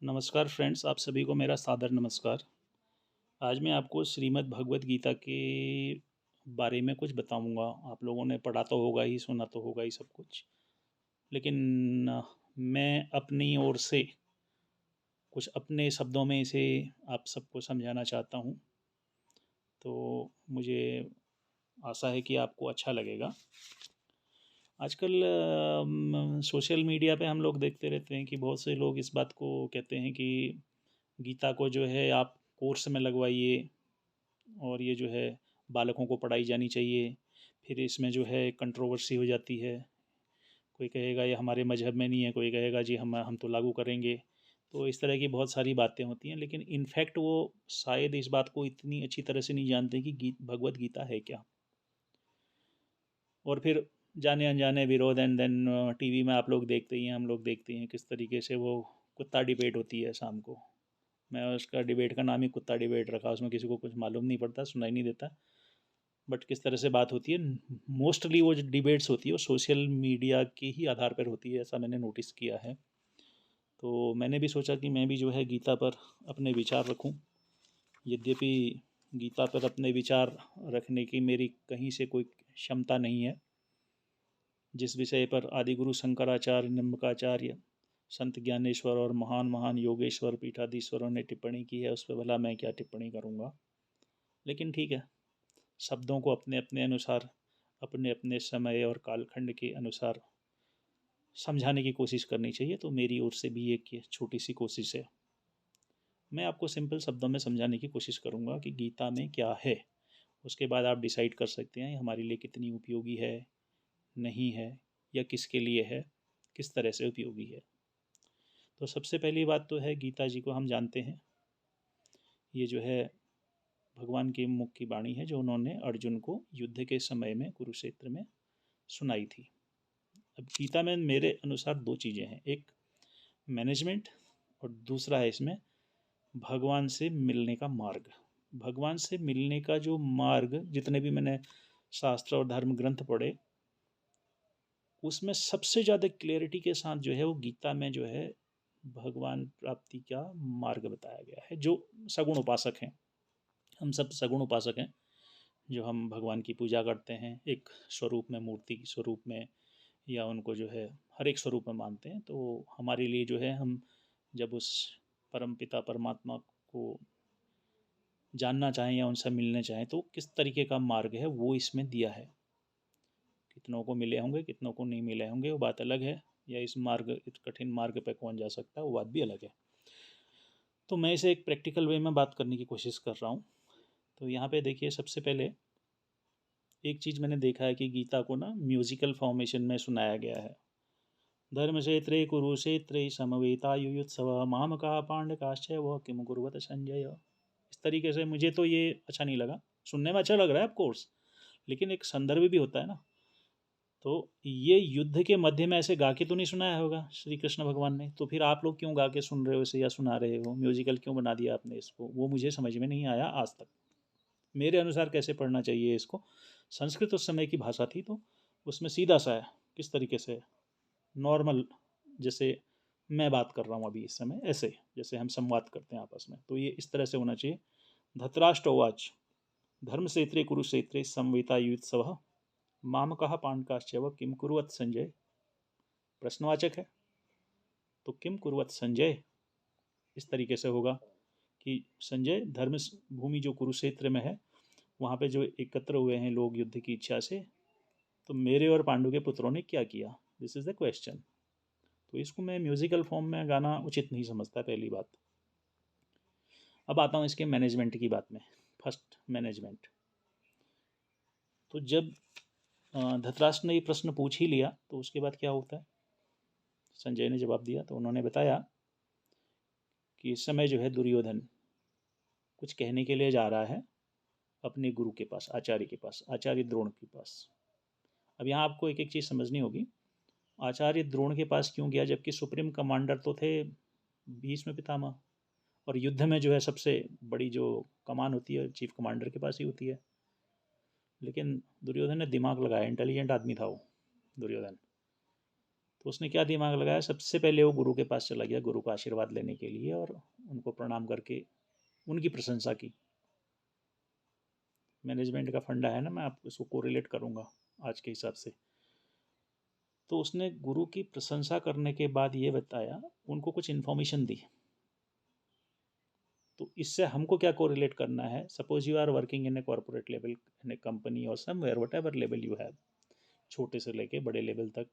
नमस्कार फ्रेंड्स, आप सभी को मेरा सादर नमस्कार। आज मैं आपको श्रीमद् भगवत गीता के बारे में कुछ बताऊंगा। आप लोगों ने पढ़ा तो होगा ही, सुना तो होगा ही सब कुछ, लेकिन मैं अपनी ओर से कुछ अपने शब्दों में इसे आप सबको समझाना चाहता हूँ। तो मुझे आशा है कि आपको अच्छा लगेगा। आजकल सोशल मीडिया पे हम लोग देखते रहते हैं कि बहुत से लोग इस बात को कहते हैं कि गीता को जो है आप कोर्स में लगवाइए और ये जो है बालकों को पढ़ाई जानी चाहिए। फिर इसमें जो है कंट्रोवर्सी हो जाती है। कोई कहेगा ये हमारे मजहब में नहीं है, कोई कहेगा जी हम तो लागू करेंगे। तो इस तरह की बहुत सारी बातें होती हैं, लेकिन इनफैक्ट वो शायद इस बात को इतनी अच्छी तरह से नहीं जानते कि भगवत गीता है क्या। और फिर जाने अनजाने विरोध, एंड देन टीवी में आप लोग देखते ही हैं, हम लोग देखते हैं किस तरीके से वो कुत्ता डिबेट होती है शाम को। मैं उसका डिबेट का नाम ही कुत्ता डिबेट रखा, उसमें किसी को कुछ मालूम नहीं पड़ता, सुनाई नहीं देता, बट किस तरह से बात होती है। मोस्टली वो जो डिबेट्स होती है वो सोशल मीडिया के ही आधार पर होती है, ऐसा मैंने नोटिस किया है। तो मैंने भी सोचा कि मैं भी जो है गीता पर अपने विचार रखूं। यद्यपि गीता पर अपने विचार रखने की मेरी कहीं से कोई क्षमता नहीं है। जिस विषय पर आदिगुरु शंकराचार्य, निम्बकाचार्य, संत ज्ञानेश्वर और महान महान योगेश्वर पीठाधीश्वरों ने टिप्पणी की है, उस पर भला मैं क्या टिप्पणी करूँगा। लेकिन ठीक है, शब्दों को अपने अपने अनुसार, अपने अपने समय और कालखंड के अनुसार समझाने की कोशिश करनी चाहिए। तो मेरी ओर से भी एक छोटी सी कोशिश है। मैं आपको सिंपल शब्दों में समझाने की कोशिश करूँगा कि गीता में क्या है। उसके बाद आप डिसाइड कर सकते हैं हमारे लिए कितनी उपयोगी है, नहीं है, या किसके लिए है, किस तरह से उपयोगी है। तो सबसे पहली बात तो है, गीता जी को हम जानते हैं। ये जो है भगवान के मुख की वाणी है जो उन्होंने अर्जुन को युद्ध के समय में कुरुक्षेत्र में सुनाई थी। अब गीता में मेरे अनुसार दो चीज़ें हैं, एक मैनेजमेंट और दूसरा है इसमें भगवान से मिलने का मार्ग। भगवान से मिलने का जो मार्ग, जितने भी मैंने शास्त्र और धर्म ग्रंथ पढ़े, उसमें सबसे ज़्यादा क्लियरिटी के साथ जो है वो गीता में जो है भगवान प्राप्ति का मार्ग बताया गया है। जो सगुण उपासक हैं, हम सब सगुण उपासक हैं, जो हम भगवान की पूजा करते हैं एक स्वरूप में, मूर्ति स्वरूप में, या उनको जो है हर एक स्वरूप में मानते हैं। तो हमारे लिए जो है, हम जब उस परम पिता परमात्मा को जानना चाहें या उनसे मिलने चाहें, तो किस तरीके का मार्ग है वो इसमें दिया है। कितनों को मिले होंगे, कितनों को नहीं मिले होंगे, वो बात अलग है, या इस कठिन मार्ग पे कौन जा सकता है, वो बात भी अलग है। तो मैं इसे एक प्रैक्टिकल वे में बात करने की कोशिश कर रहा हूँ। तो यहाँ पे देखिए, सबसे पहले एक चीज़ मैंने देखा है कि गीता को ना म्यूजिकल फॉर्मेशन में सुनाया गया है। धर्म क्षेत्रे कुरुक्षेत्रे समवेतायुयुत्सव मामका पांडकाश्च व किम कुर्वत संजय। इस तरीके से मुझे तो ये अच्छा नहीं लगा। सुनने में अच्छा लग रहा है ऑफकोर्स, लेकिन एक संदर्भ भी होता है ना। तो ये युद्ध के मध्य में ऐसे गा के तो नहीं सुनाया होगा श्री कृष्ण भगवान ने, तो फिर आप लोग क्यों गा के सुन रहे हो इसे या सुना रहे हो, म्यूजिकल क्यों बना दिया आपने इसको, वो मुझे समझ में नहीं आया आज तक। मेरे अनुसार कैसे पढ़ना चाहिए इसको। संस्कृत उस समय की भाषा थी, तो उसमें सीधा सा है, किस तरीके से नॉर्मल, जैसे मैं बात कर रहा हूँ अभी इस समय, ऐसे जैसे हम संवाद करते हैं आपस में, तो ये इस तरह से होना चाहिए। धतराष्ट्रवाच धर्म क्षेत्रे कुरुक्षेत्रे संवेतायुत्सव मामकः पांडकाश्चैव किम कुर्वत संजय। प्रश्नवाचक है, तो किम कुर्वत संजय इस तरीके से होगा कि संजय, धर्म भूमि जो कुरुक्षेत्र में है, वहाँ पे जो एकत्र हुए हैं लोग युद्ध की इच्छा से, तो मेरे और पांडु के पुत्रों ने क्या किया, दिस इज द क्वेश्चन। तो इसको मैं म्यूजिकल फॉर्म में गाना उचित नहीं समझता, पहली बात। अब आता हूँ इसके मैनेजमेंट की बात में। First, management. तो जब धृतराष्ट्र ने ये प्रश्न पूछ ही लिया, तो उसके बाद क्या होता है। संजय ने जवाब दिया, तो उन्होंने बताया कि इस समय जो है दुर्योधन कुछ कहने के लिए जा रहा है अपने गुरु के पास, आचार्य के पास, आचार्य द्रोण के पास। अब यहाँ आपको एक एक चीज़ समझनी होगी। आचार्य द्रोण के पास क्यों गया, जबकि सुप्रीम कमांडर तो थे भीष्म पितामह, और युद्ध में जो है सबसे बड़ी जो कमान होती है चीफ कमांडर के पास ही होती है। लेकिन दुर्योधन ने दिमाग लगाया, इंटेलिजेंट आदमी था वो दुर्योधन। तो उसने क्या दिमाग लगाया, सबसे पहले वो गुरु के पास चला गया गुरु का आशीर्वाद लेने के लिए, और उनको प्रणाम करके उनकी प्रशंसा की। मैनेजमेंट का फंडा है ना, मैं आपको इसको कोरिलेट करूँगा आज के हिसाब से। तो उसने गुरु की प्रशंसा करने के बाद ये बताया, उनको कुछ इन्फॉर्मेशन दी। तो इससे हमको क्या कोरिलेट करना है, suppose you are working in a corporate level in a company और somewhere whatever level you have, छोटे से लेके बड़े लेवल तक,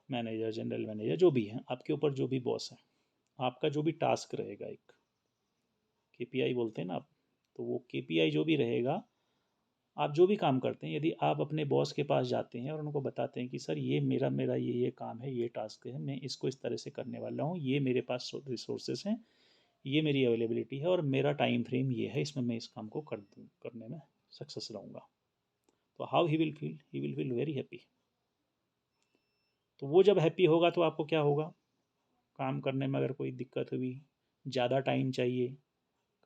मैनेजर, जनरल मैनेजर, जो भी है आपके ऊपर, जो भी बॉस है, आपका जो भी टास्क रहेगा, एक केपीआई बोलते हैं ना आप, तो वो केपीआई जो भी रहेगा, आप जो भी काम करते हैं, यदि आप अपने बॉस के पास जाते हैं और उनको बताते हैं कि सर ये मेरा मेरा ये काम है, ये टास्क है, मैं इसको इस तरह से करने वाला हूँ, ये मेरे पास रिसोर्सेस हैं, ये मेरी अवेलेबिलिटी है और मेरा टाइम फ्रेम ये है, इसमें मैं इस काम को करने में सक्सेस रहूँगा, तो how he will feel very happy. तो वो जब हैप्पी होगा तो आपको क्या होगा, काम करने में अगर कोई दिक्कत हुई, ज़्यादा टाइम चाहिए,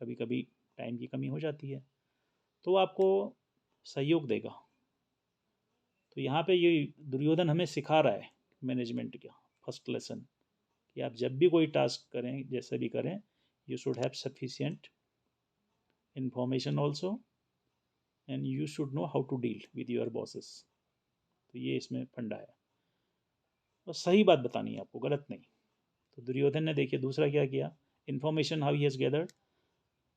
कभी कभी टाइम की कमी हो जाती है, तो आपको सहयोग देगा। तो यहाँ पे ये दुर्योधन हमें सिखा रहा है मैनेजमेंट का फर्स्ट लेसन, कि आप जब भी कोई टास्क करें, जैसे भी करें, you should have sufficient information also and you should know how to deal with your bosses. तो ये इसमें फंडा है, और सही बात बतानी है आपको, गलत नहीं। तो दुर्योधन ने देखिए दूसरा क्या किया, information how he has gathered,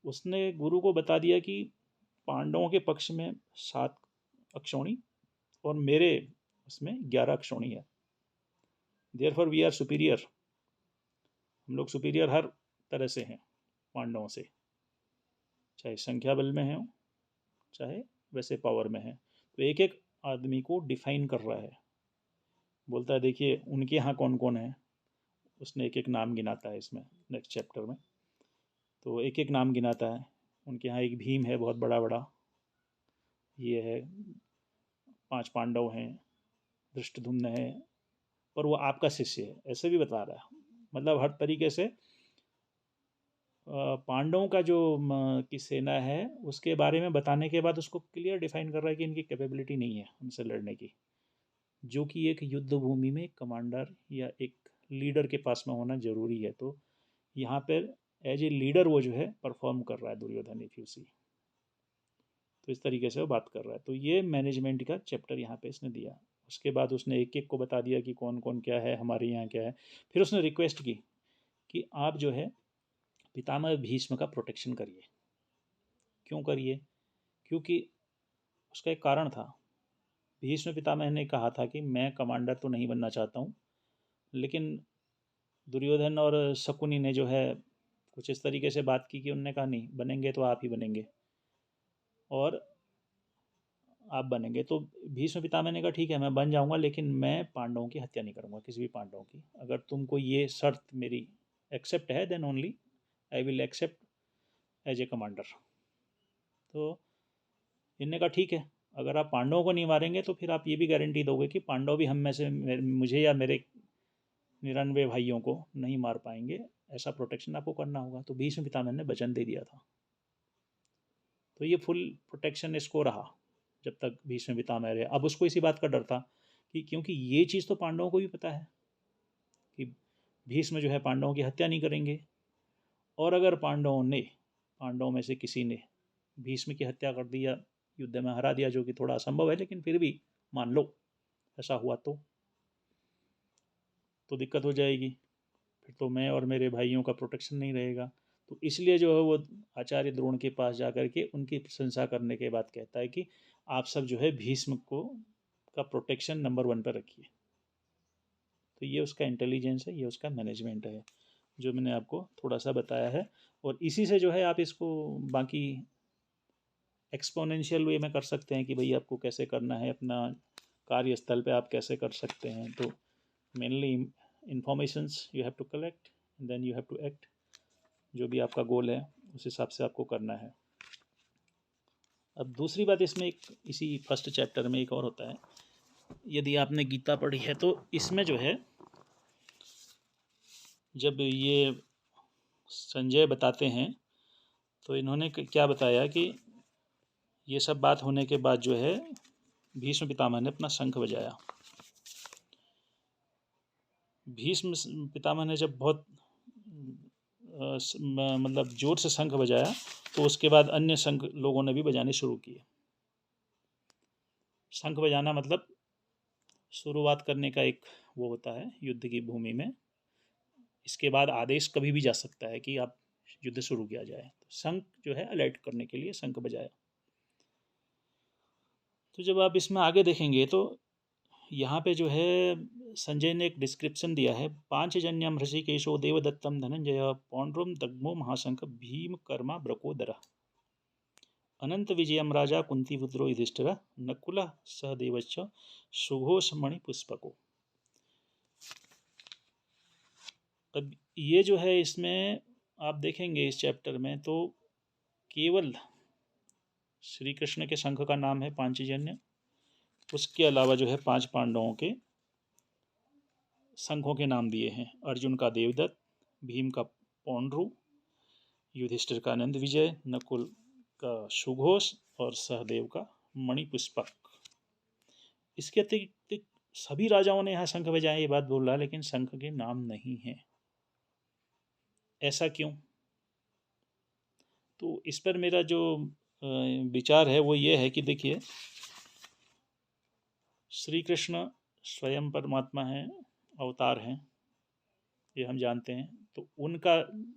उसने गुरु को बता दिया कि पांडवों के पक्ष में 7 अक्षौणी और मेरे उसमें 11 अक्षौणी है, देयरफॉर वी आर सुपीरियर, हम लोग सुपीरियर हर तरह से हैं पांडवों से, चाहे संख्या बल में है, चाहे वैसे पावर में है। तो एक एक आदमी को डिफाइन कर रहा है, बोलता है देखिए उनके यहाँ कौन कौन है, उसने एक एक नाम गिनाता है इसमें नेक्स्ट चैप्टर में, तो एक एक नाम गिनाता है। उनके यहाँ एक भीम है, बहुत बड़ा बड़ा, ये है, 5 पांडव हैं, धृष्टद्युम्न है, और वो आपका शिष्य है, ऐसे भी बता रहा है। मतलब हर तरीके से पांडवों का जो की सेना है उसके बारे में बताने के बाद उसको क्लियर डिफाइन कर रहा है कि इनकी कैपेबिलिटी नहीं है हमसे लड़ने की, जो कि एक युद्ध भूमि में कमांडर या एक लीडर के पास में होना जरूरी है। तो यहाँ पर एज ए लीडर वो जो है परफॉर्म कर रहा है दुर्योधन, इफ यू सी। तो इस तरीके से वो बात कर रहा है। तो ये मैनेजमेंट का चैप्टर यहाँ पे इसने दिया। उसके बाद उसने एक एक को बता दिया कि कौन कौन क्या है, हमारे यहाँ क्या है। फिर उसने रिक्वेस्ट की कि आप जो है पितामह भीष्म का प्रोटेक्शन करिए। क्यों करिए, क्योंकि उसका एक कारण था। भीष्म पितामह ने कहा था कि मैं कमांडर तो नहीं बनना चाहता हूँ, लेकिन दुर्योधन और शकुनी ने जो है कुछ इस तरीके से बात की कि उनने कहा नहीं, बनेंगे तो आप ही बनेंगे और आप बनेंगे। तो भीष्म पितामह ने कहा ठीक है मैं बन जाऊंगा, लेकिन मैं पांडवों की हत्या नहीं करूंगा, किसी भी पांडवों की। अगर तुमको ये शर्त मेरी एक्सेप्ट है then only I will accept as a commander. तो इनने कहा ठीक है, अगर आप पांडवों को नहीं मारेंगे तो फिर आप ये भी गारंटी दोगे कि पांडव भी हम में से मुझे या मेरे 99 भाइयों को नहीं मार पाएंगे, ऐसा प्रोटेक्शन आपको करना होगा। तो भीष्म पितामह ने वचन दे दिया था। तो ये फुल प्रोटेक्शन इसको रहा जब तक भीष्म पितामह रहे। अब उसको इसी बात का डर था कि क्योंकि ये चीज़ तो पांडवों को भी पता है कि भीष्म जो है पांडवों की हत्या नहीं करेंगे, और अगर पांडवों में से किसी ने भीष्म की हत्या कर दी या युद्ध में हरा दिया, जो कि थोड़ा असंभव है, लेकिन फिर भी मान लो ऐसा हुआ तो दिक्कत हो जाएगी, फिर तो मैं और मेरे भाइयों का प्रोटेक्शन नहीं रहेगा। तो इसलिए जो है वो आचार्य द्रोण के पास जाकर के उनकी प्रशंसा करने के बाद कहता है कि आप सब जो है भीष्म को का प्रोटेक्शन नंबर 1 पर रखिए। तो ये उसका इंटेलिजेंस है, ये उसका मैनेजमेंट है, जो मैंने आपको थोड़ा सा बताया है। और इसी से जो है आप इसको बाकी एक्सपोनेंशियल वे में कर सकते हैं कि भाई आपको कैसे करना है, अपना कार्यस्थल पे आप कैसे कर सकते हैं। तो mainly informations you have to collect, then you have to act. जो भी आपका गोल है उस हिसाब से आपको करना है। अब दूसरी बात इसमें एक इसी फर्स्ट चैप्टर में एक और होता है, यदि आपने गीता पढ़ी है तो इसमें जो है जब ये संजय बताते हैं तो इन्होंने क्या बताया कि ये सब बात होने के बाद जो है भीष्म पितामह ने अपना शंख बजाया। भीष्म पितामह ने जब बहुत मतलब जोर से शंख बजाया तो उसके बाद अन्य शंख लोगों ने भी बजाने शुरू किए। शंख बजाना मतलब शुरुआत करने का एक वो होता है युद्ध की भूमि में। इसके बाद आदेश कभी भी जा सकता है कि आप युद्ध शुरू किया जाए, तो शंख जो है अलर्ट करने के लिए शंख बजाया। तो जब आप इसमें आगे देखेंगे तो यहाँ पे जो है संजय ने एक डिस्क्रिप्शन दिया है, पांचजन्यम ऋषिकेशो देवदत्तम धनंजय पौंड्रम दग्मो महाशंख भीम कर्मा ब्रकोदर अनंत विजयम राजा कुंतीपुत्रो युधिष्ठिर नकुला सहदेवश्च सुघोषमणि पुष्पको। अब ये जो है इसमें आप देखेंगे इस चैप्टर में तो केवल श्री कृष्ण के शंख का नाम है पांचजन्य, उसके अलावा जो है पांच पांडवों के शंखों के नाम दिए हैं। अर्जुन का देवदत्त, भीम का पौंड्रू, युधिष्ठिर का आनंद विजय, नकुल का सुघोष और सहदेव का मणिपुष्पक। इसके अतिरिक्त सभी राजाओं ने यहाँ शंख बजाए ये बात बोल रहा है, लेकिन शंख के नाम नहीं है। ऐसा क्यों? तो इस पर मेरा जो विचार है वो ये है कि देखिए, श्री कृष्ण स्वयं परमात्मा हैं, अवतार हैं, ये हम जानते हैं। तो उनका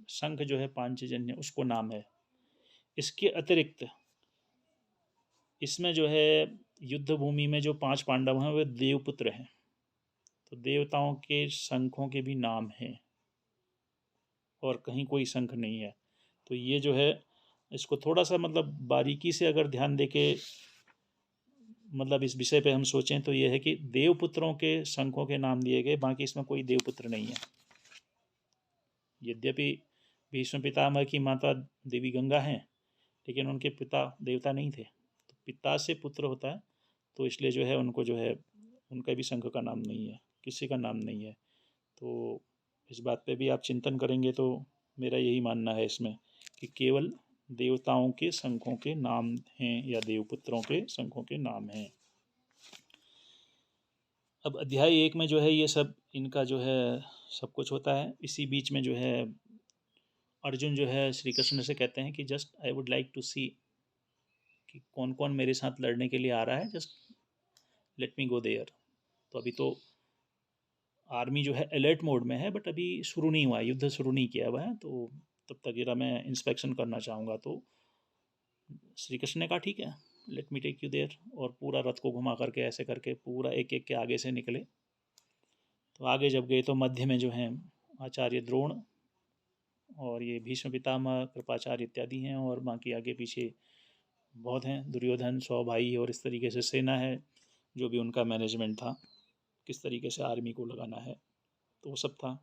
शंख जो है पांचजन्य उसको नाम है। इसके अतिरिक्त इसमें जो है युद्ध भूमि में जो पांच पांडव हैं वे देवपुत्र हैं, तो देवताओं के शंखों के भी नाम हैं और कहीं कोई शंख नहीं है। तो ये जो है इसको थोड़ा सा मतलब बारीकी से अगर ध्यान दे के मतलब इस विषय पे हम सोचें तो ये है कि देवपुत्रों के शंखों के नाम दिए गए, बाकी इसमें कोई देवपुत्र नहीं है। यद्यपि भीष्म पितामह की माता देवी गंगा हैं, लेकिन उनके पिता देवता नहीं थे। तो पिता से पुत्र होता है, तो इसलिए जो है उनको जो है उनका भी शंख का नाम नहीं है, किसी का नाम नहीं है। तो इस बात पे भी आप चिंतन करेंगे तो मेरा यही मानना है इसमें कि केवल देवताओं के शंखों के नाम हैं या देवपुत्रों के शंखों के नाम हैं। अब अध्याय 1 में जो है ये सब इनका जो है सब कुछ होता है। इसी बीच में जो है अर्जुन जो है श्री कृष्ण से कहते हैं कि just I would like to see कि कौन कौन मेरे साथ लड़ने के लिए आ रहा है, just let me go there. तो अभी तो आर्मी जो है अलर्ट मोड में है, बट अभी शुरू नहीं हुआ है, युद्ध शुरू नहीं किया हुआ है, तो तब तक जरा मैं इंस्पेक्शन करना चाहूँगा। तो श्री कृष्ण ने कहा ठीक है, let me take you there, और पूरा रथ को घुमा करके ऐसे करके पूरा एक एक के आगे से निकले। तो आगे जब गए तो मध्य में जो हैं आचार्य द्रोण और ये भीष्म पितामह कृपाचार्य इत्यादि हैं, और बाकी आगे पीछे बहुत हैं, दुर्योधन 100 भाई, और इस तरीके से सेना है, जो भी उनका मैनेजमेंट था, किस तरीके से आर्मी को लगाना है, तो वो सब था।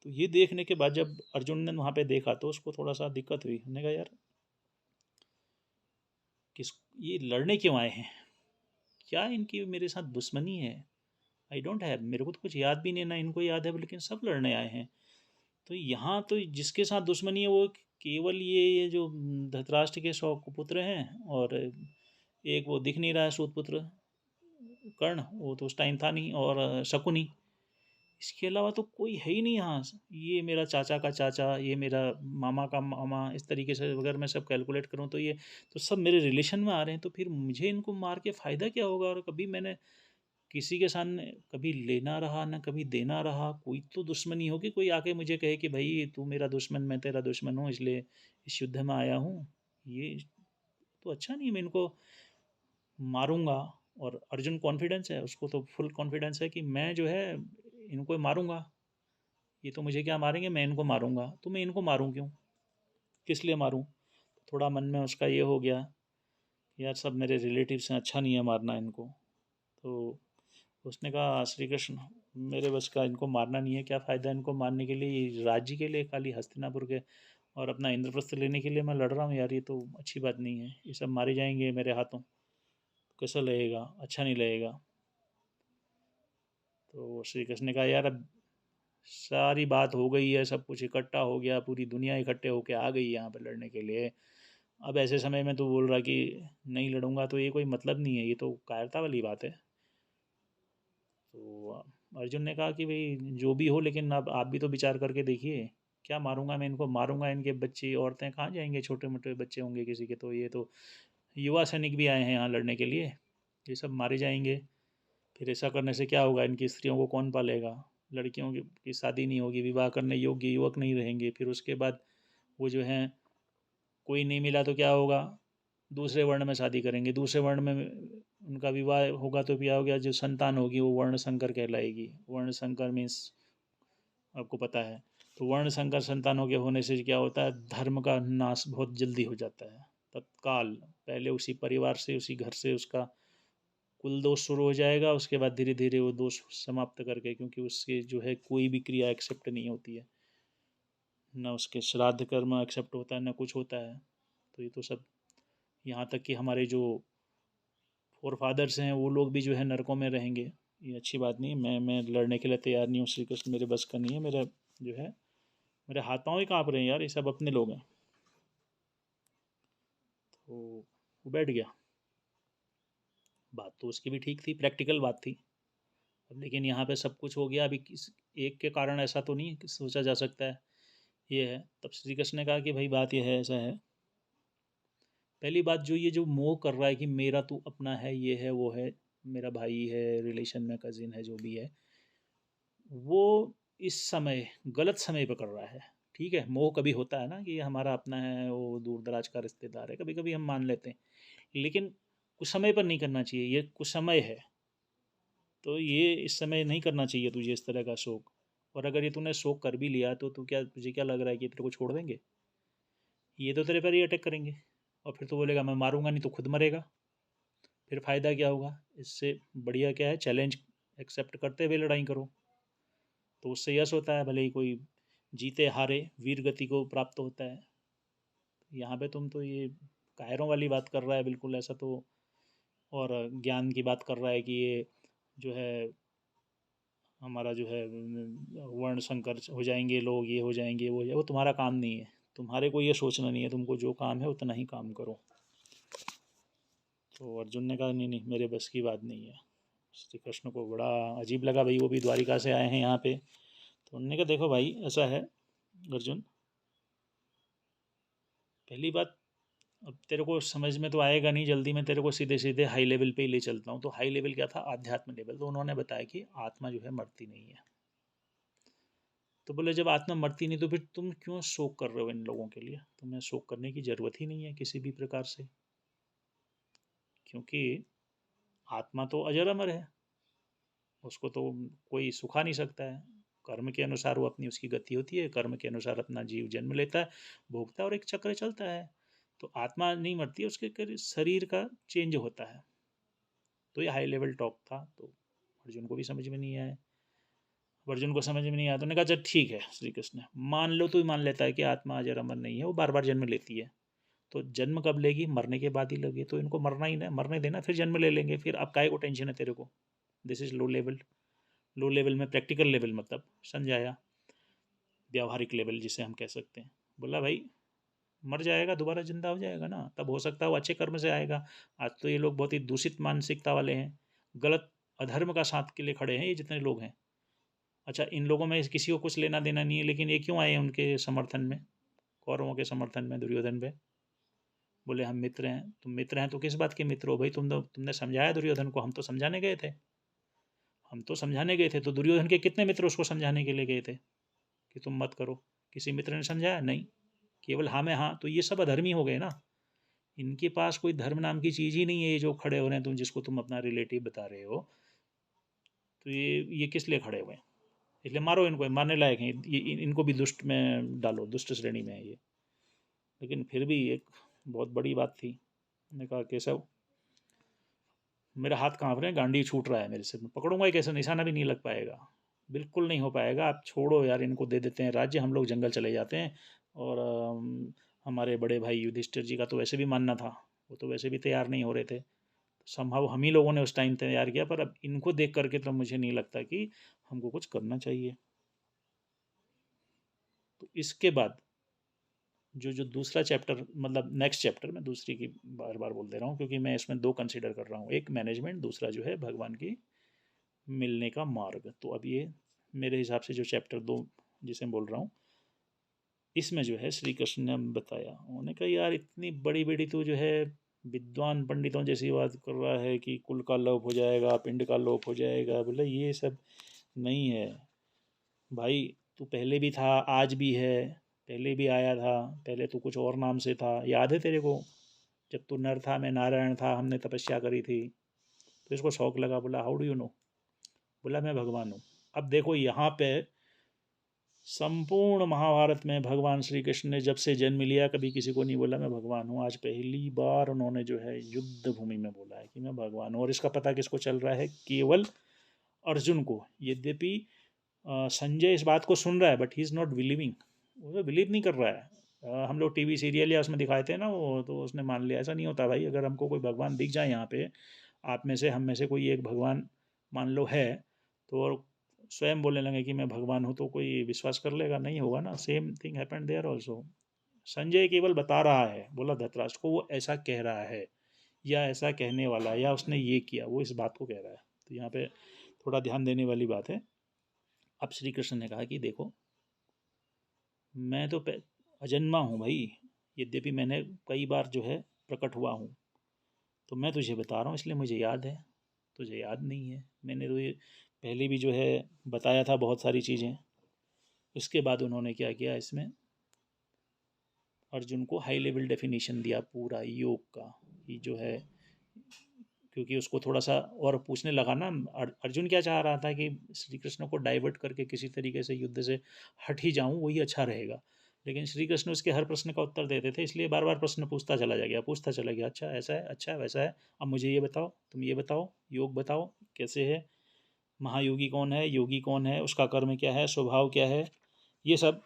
तो ये देखने के बाद जब अर्जुन ने वहाँ पे देखा तो उसको थोड़ा सा दिक्कत हुई। हमने कहा यार किस ये लड़ने क्यों आए हैं, क्या इनकी मेरे साथ दुश्मनी है? आई डोंट हैव, मेरे को तो कुछ याद भी नहीं, ना इनको याद है, लेकिन सब लड़ने आए हैं। तो यहाँ तो जिसके साथ दुश्मनी है वो केवल ये जो धृतराष्ट्र के 100 पुत्र हैं, और एक वो दिख नहीं रहा है सूतपुत्र कर्ण, वो तो उस टाइम था नहीं, और शकुनी। इसके अलावा तो कोई है ही नहीं यहाँ। ये मेरा चाचा का चाचा, ये मेरा मामा का मामा, इस तरीके से अगर मैं सब कैलकुलेट करूँ तो ये तो सब मेरे रिलेशन में आ रहे हैं। तो फिर मुझे इनको मार के फ़ायदा क्या होगा? और कभी मैंने किसी के सामने कभी लेना रहा ना कभी देना रहा। कोई तो दुश्मनी होगी, कोई आके मुझे कहे कि भाई तू मेरा दुश्मन मैं तेरा दुश्मन हूँ, इसलिए इस युद्ध में आया हूँ। ये तो अच्छा नहीं, मैं इनको मारूंगा। और अर्जुन कॉन्फिडेंस है, उसको तो फुल कॉन्फिडेंस है कि मैं जो है इनको मारूंगा। ये तो मुझे क्या मारेंगे, मैं इनको मारूंगा, तो मैं इनको मारूं क्यों, किस लिए मारूं? थोड़ा मन में उसका ये हो गया, यार सब मेरे रिलेटिव्स हैं, अच्छा नहीं है मारना इनको। तो उसने कहा श्री कृष्ण मेरे बस का इनको मारना नहीं है, क्या फ़ायदा इनको मारने के लिए, राज्य के लिए खाली हस्तिनापुर के और अपना इंद्रप्रस्थ लेने के लिए मैं लड़ रहा हूँ यार, ये तो अच्छी बात नहीं है, ये सब मारे जाएंगे मेरे हाथों, कैसा लगेगा, अच्छा नहीं लगेगा। तो श्री कृष्ण ने कहा यार अब सारी बात हो गई है, सब कुछ इकट्ठा हो गया, पूरी दुनिया इकट्ठे होके आ गई यहाँ पर लड़ने के लिए। अब ऐसे समय में तो बोल रहा कि नहीं लड़ूंगा, तो ये कोई मतलब नहीं है, ये तो कायरता वाली बात है। तो अर्जुन ने कहा कि भाई जो भी हो, लेकिन अब आप भी तो विचार करके देखिए, क्या मारूंगा मैं इनको, मारूंगा इनके बच्चे औरतें कहाँ जाएंगे, छोटे मोटे बच्चे होंगे किसी के, तो ये तो युवा सैनिक भी आए हैं यहाँ लड़ने के लिए, ये सब मारे जाएंगे। फिर ऐसा करने से क्या होगा, इनकी स्त्रियों को कौन पालेगा, लड़कियों की शादी नहीं होगी, विवाह करने योग्य युवक नहीं रहेंगे, फिर उसके बाद वो जो हैं कोई नहीं मिला तो क्या होगा, दूसरे वर्ण में शादी करेंगे, दूसरे वर्ण में उनका विवाह होगा तो क्या हो गया, जो संतान होगी वो वर्ण संकर कहलाएगी। वर्ण संकर मीन्स आपको पता है, तो वर्ण संकर संतानों के होने से क्या होता है, धर्म का नाश बहुत जल्दी हो जाता है तत्काल। पहले उसी परिवार से, उसी घर से उसका कुल दोष शुरू हो जाएगा, उसके बाद धीरे धीरे वो दोष समाप्त करके, क्योंकि उसके जो है कोई भी क्रिया एक्सेप्ट नहीं होती है, ना उसके श्राद्ध कर्म एक्सेप्ट होता है, ना कुछ होता है। तो ये तो सब, यहाँ तक कि हमारे जो फोर फादर्स हैं वो लोग भी जो है नरकों में रहेंगे। ये अच्छी बात नहीं है। मैं लड़ने के लिए तैयार नहीं हूँ, श्री कृष्ण मेरे बस का नहीं है, मेरा जो है मेरे हाथ पाँव ही काँप रहे हैं यार, ये सब अपने लोग हैं। तो वो बैठ गया। बात तो उसकी भी ठीक थी, प्रैक्टिकल बात थी। अब लेकिन यहाँ पे सब कुछ हो गया, अभी किस एक के कारण ऐसा तो नहीं कि सोचा जा सकता है। ये है, तब श्री कृष्ण ने कहा कि भाई बात यह है, ऐसा है। पहली बात, जो ये जो मोह कर रहा है कि मेरा तू अपना है, ये है वो है, मेरा भाई है, रिलेशन में कजिन है, जो भी है, वो इस समय गलत समय पर कर रहा है। ठीक है, मोह कभी होता है ना कि ये हमारा अपना है, वो दूर दराज का रिश्तेदार है, कभी कभी हम मान लेते हैं, लेकिन कुछ समय पर नहीं करना चाहिए, ये कुछ समय है। तो ये इस समय नहीं करना चाहिए तुझे इस तरह का शौक। और अगर ये तूने शौक कर भी लिया तो तू क्या, तुझे क्या लग रहा है कि तेरे को छोड़ देंगे? ये तो तेरे पर ही अटैक करेंगे, और फिर तो बोलेगा मैं मारूंगा नहीं, तो खुद मरेगा। फिर फ़ायदा क्या होगा? इससे बढ़िया क्या है, चैलेंज एक्सेप्ट करते हुए लड़ाई करो, तो उससे यश होता है, भले ही कोई जीते हारे वीर गति को प्राप्त होता है। यहाँ पे तुम तो ये कायरों वाली बात कर रहा है बिल्कुल ऐसा तो, और ज्ञान की बात कर रहा है कि ये जो है हमारा जो है वर्ण संकर हो जाएंगे लोग, ये हो जाएंगे, वो वो तुम्हारा काम नहीं है। तुम्हारे को ये सोचना नहीं है, तुमको जो काम है उतना ही काम करो। तो अर्जुन ने कहा नहीं नहीं, मेरे बस की बात नहीं है। श्री कृष्ण को बड़ा अजीब लगा, भाई वो भी द्वारिका से आए हैं यहाँ पे। तो उन्होंने कहा देखो भाई ऐसा है अर्जुन, पहली बात, अब तेरे को समझ में तो आएगा नहीं जल्दी, मैं तेरे को सीधे सीधे हाई लेवल पे ही ले चलता हूँ। तो हाई लेवल क्या था, आध्यात्म लेवल। तो उन्होंने बताया कि आत्मा जो है मरती नहीं है। तो बोले जब आत्मा मरती नहीं तो फिर तुम क्यों शोक कर रहे हो इन लोगों के लिए? तुम्हें शोक करने की ज़रूरत ही नहीं है किसी भी प्रकार से, क्योंकि आत्मा तो अजर अमर है, उसको तो कोई सुखा नहीं सकता है। कर्म के अनुसार वो अपनी उसकी गति होती है, कर्म के अनुसार अपना जीव जन्म लेता है, भोगता है, और एक चक्र चलता है। तो आत्मा नहीं मरती है, उसके शरीर का चेंज होता है। तो ये हाई लेवल टॉक था, तो अर्जुन को भी समझ में नहीं आया। अर्जुन को समझ में नहीं आया तो उन्होंने कहा चल ठीक है श्री कृष्ण, मान लो, तो ही मान लेता है कि आत्मा अजर अमर नहीं है, वो बार बार जन्म लेती है। तो जन्म कब लेगी? मरने के बाद ही लगे, तो इनको मरना ही ना, मरने देना, फिर जन्म ले लेंगे। फिर अब काहे को टेंशन है तेरे को? This is low level. Low level में प्रैक्टिकल लेवल मतलब समझाया, व्यावहारिक लेवल जिसे हम कह सकते हैं। बोला भाई मर जाएगा, दोबारा जिंदा हो जाएगा ना, तब हो सकता है वो अच्छे कर्म से आएगा। आज तो ये लोग बहुत ही दूषित मानसिकता वाले हैं, गलत अधर्म का साथ के लिए खड़े हैं ये जितने लोग हैं। अच्छा, इन लोगों में किसी को कुछ लेना देना नहीं है, लेकिन ये क्यों आए हैं उनके समर्थन में, कौरवों के समर्थन में, दुर्योधन पे? बोले हम मित्र हैं। तुम मित्र हैं तो किस बात के मित्र हो भाई? तुमने समझाया दुर्योधन को, हम तो समझाने गए थे। हम तो समझाने गए थे, तो दुर्योधन के कितने मित्र उसको समझाने के लिए गए थे कि तुम मत करो? किसी मित्र ने समझाया? नहीं, केवल हाँ में हाँ। तो ये सब अधर्मी हो गए ना, इनके पास कोई धर्म नाम की चीज़ ही नहीं है। ये जो खड़े हो रहे हैं, तुम जिसको तुम अपना रिलेटिव बता रहे हो, तो ये किस लिए खड़े हुए हैं? इसलिए मारो इनको, मारने लायक हैं ये, इनको भी दुष्ट में डालो, दुष्ट श्रेणी में है ये। लेकिन फिर भी एक बहुत बड़ी बात थी। मैंने कहा केशव, मेरा हाथ कांप रहे हैं, गांडी छूट रहा है मेरे से, मैं पकड़ूंगा ही कैसे, निशाना भी नहीं लग पाएगा। बिल्कुल नहीं हो पाएगा, आप छोड़ो यार, इनको दे देते हैं राज्य, हम लोग जंगल चले जाते हैं। और हमारे बड़े भाई युधिष्ठिर जी का तो वैसे भी मानना था, वो तो वैसे भी तैयार नहीं हो रहे थे। संभव हम ही लोगों ने उस टाइम तैयार किया, पर अब इनको देख करके तो मुझे नहीं लगता कि हमको कुछ करना चाहिए। तो इसके बाद जो जो दूसरा चैप्टर, मतलब नेक्स्ट चैप्टर, मैं दूसरी की बार बार बोल दे रहा हूँ क्योंकि मैं इसमें दो कंसिडर कर रहा हूँ, एक मैनेजमेंट, दूसरा जो है भगवान की मिलने का मार्ग। तो अब ये मेरे हिसाब से जो चैप्टर 2 जिसे मैं बोल रहा हूँ, इसमें जो है श्री कृष्ण ने बताया। उन्होंने कहा यार इतनी बड़ी बड़ी तो जो है विद्वान पंडितों जैसी बात कर रहा है कि कुल का लोप हो जाएगा, पिंड का लोप हो जाएगा। बोले ये सब नहीं है भाई, तू पहले भी था, आज भी है, पहले भी आया था, पहले तू कुछ और नाम से था, याद है तेरे को? जब तू नर था मैं नारायण था, हमने तपस्या करी थी। तो इसको शौक लगा, बोला हाउ डू यू नो? बोला मैं भगवान हूँ। अब देखो यहाँ पे संपूर्ण महाभारत में भगवान श्री कृष्ण ने जब से जन्म लिया कभी किसी को नहीं बोला मैं भगवान हूँ। आज पहली बार उन्होंने जो है युद्ध भूमि में बोला है कि मैं भगवान हूँ। और इसका पता किसको चल रहा है? केवल अर्जुन को। यद्यपि संजय इस बात को सुन रहा है but he is not believing, वो बिलीव नहीं कर रहा है। हम लोग टीवी सीरियल या उसमें दिखाते हैं ना वो, तो उसने मान लिया। ऐसा नहीं होता भाई। अगर हमको कोई भगवान दिख जाए यहाँ पे, आप में से हम में से कोई एक भगवान मान लो है, तो और स्वयं बोलने लगे कि मैं भगवान हूँ, तो कोई विश्वास कर लेगा? नहीं होगा ना। Same thing happened there also. Sanjay केवल बता रहा है, बोला धृतराष्ट्र को वो ऐसा कह रहा है या ऐसा कहने वाला है या उसने ये किया, वो इस बात को कह रहा है। तो यहाँ पे थोड़ा ध्यान देने वाली बात है। अब श्री कृष्ण ने कहा कि देखो मैं तो अजन्मा हूँ भाई, यद्यपि मैंने कई बार जो है प्रकट हुआ हूँ। तो मैं तुझे बता रहा हूँ इसलिए मुझे याद है, तुझे याद नहीं है। मैंने तो ये पहले भी जो है बताया था बहुत सारी चीज़ें। उसके बाद उन्होंने क्या किया, इसमें अर्जुन को हाई लेवल डेफिनेशन दिया पूरा योग का, कि जो है, क्योंकि उसको थोड़ा सा और पूछने लगा ना। अर्जुन क्या चाह रहा था कि श्री कृष्ण को डाइवर्ट करके किसी तरीके से युद्ध से हट ही जाऊं, वही अच्छा रहेगा। लेकिन श्री कृष्ण उसके हर प्रश्न का उत्तर देते थे, इसलिए बार बार प्रश्न पूछता चला गया, पूछता चला गया। अच्छा ऐसा है, अच्छा वैसा है, अब मुझे ये बताओ, तुम ये बताओ, योग बताओ कैसे है, महायोगी कौन है, योगी कौन है, उसका कर्म क्या है, स्वभाव क्या है, ये सब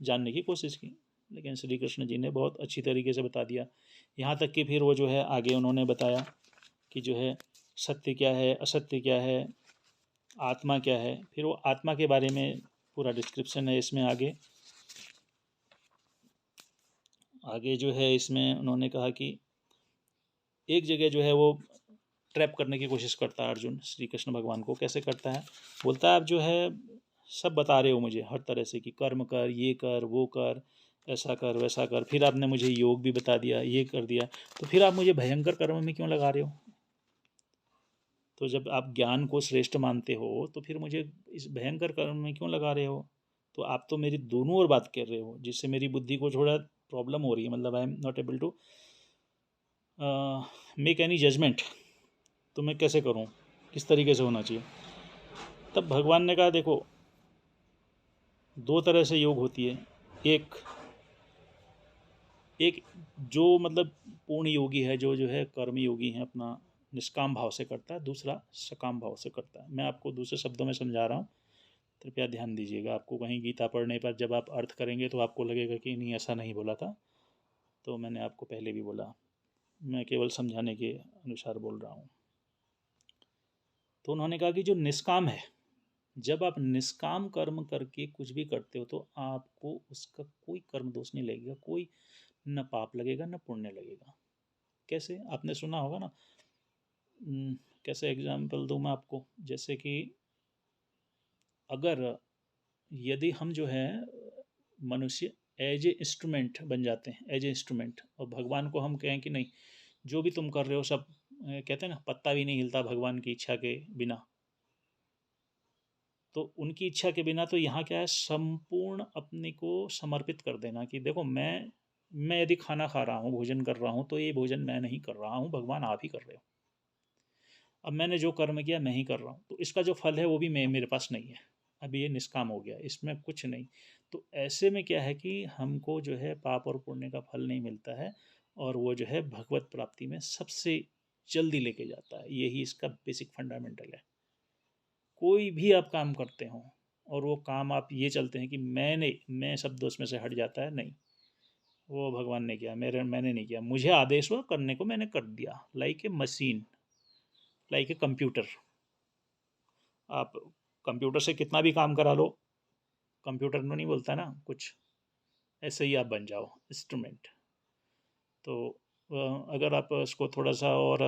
जानने की कोशिश की। लेकिन श्री कृष्ण जी ने बहुत अच्छी तरीके से बता दिया। यहाँ तक कि फिर वो जो है आगे उन्होंने बताया कि जो है सत्य क्या है, असत्य क्या है, आत्मा क्या है। फिर वो आत्मा के बारे में पूरा डिस्क्रिप्शन है इसमें। आगे आगे जो है इसमें उन्होंने कहा कि एक जगह जो है वो ट्रैप करने की कोशिश करता है अर्जुन श्री कृष्ण भगवान को। कैसे करता है? बोलता है आप जो है सब बता रहे हो मुझे हर तरह से कि कर्म कर, ये कर, वो कर, ऐसा कर, वैसा कर, फिर आपने मुझे योग भी बता दिया, ये कर दिया, तो फिर आप मुझे भयंकर कर्म में क्यों लगा रहे हो? तो जब आप ज्ञान को श्रेष्ठ मानते हो तो फिर मुझे इस भयंकर कर्म में क्यों लगा रहे हो? तो आप तो मेरी दोनों ओर बात कर रहे हो, जिससे मेरी बुद्धि को थोड़ा प्रॉब्लम हो रही है। मतलब I am not able to make any judgment. तो मैं कैसे करूं, किस तरीके से होना चाहिए? तब भगवान ने कहा देखो, दो तरह से योग होती है। एक एक जो मतलब पूर्ण योगी है, जो है कर्म योगी है, अपना निष्काम भाव से करता है। दूसरा सकाम भाव से करता है। मैं आपको दूसरे शब्दों में समझा रहा हूँ, कृपया ध्यान दीजिएगा। आपको कहीं गीता पढ़ने पर जब आप अर्थ करेंगे तो आपको लगेगा कि नहीं ऐसा नहीं बोला था। तो मैंने आपको पहले भी बोला, मैं केवल समझाने के अनुसार बोल रहा हूँ। तो उन्होंने कहा कि जो निष्काम है, जब आप निष्काम कर्म करके कुछ भी करते हो तो आपको उसका कोई कर्म दोष नहीं लगेगा, कोई न पाप लगेगा न पुण्य लगेगा। कैसे? आपने सुना होगा ना। कैसे एग्जाम्पल दूँ मैं आपको? जैसे कि अगर यदि हम जो है मनुष्य एज ए इंस्ट्रूमेंट बन जाते हैं, एज ए इंस्ट्रूमेंट, और भगवान को हम कहें कि नहीं जो भी तुम कर रहे हो सब, कहते हैं ना पत्ता भी नहीं हिलता भगवान की इच्छा के बिना। तो उनकी इच्छा के बिना तो यहाँ क्या है, संपूर्ण अपने को समर्पित कर देना कि देखो मैं यदि खाना खा रहा हूँ, भोजन कर रहा हूँ, तो ये भोजन मैं नहीं कर रहा हूँ, भगवान आप ही कर रहे हो। अब मैंने जो कर्म किया मैं ही कर रहा हूँ, तो इसका जो फल है वो भी मेरे पास नहीं है। अभी ये निष्काम हो गया, इसमें कुछ नहीं। तो ऐसे में क्या है कि हमको जो है पाप और पुण्य का फल नहीं मिलता है, और वो जो है भगवत प्राप्ति में सबसे जल्दी लेके जाता है। यही इसका बेसिक फंडामेंटल है। कोई भी आप काम करते हो और वो काम आप ये चलते हैं कि मैं शब्द उसमें से हट जाता है, नहीं, वो भगवान ने किया, मैंने नहीं किया, मुझे आदेश हुआ करने को, मैंने कर दिया। Like a machine, like a computer. आप कंप्यूटर से कितना भी काम करा लो, कंप्यूटर में नहीं बोलता ना कुछ, ऐसे ही आप बन जाओ इंस्ट्रूमेंट। तो अगर आप इसको थोड़ा सा और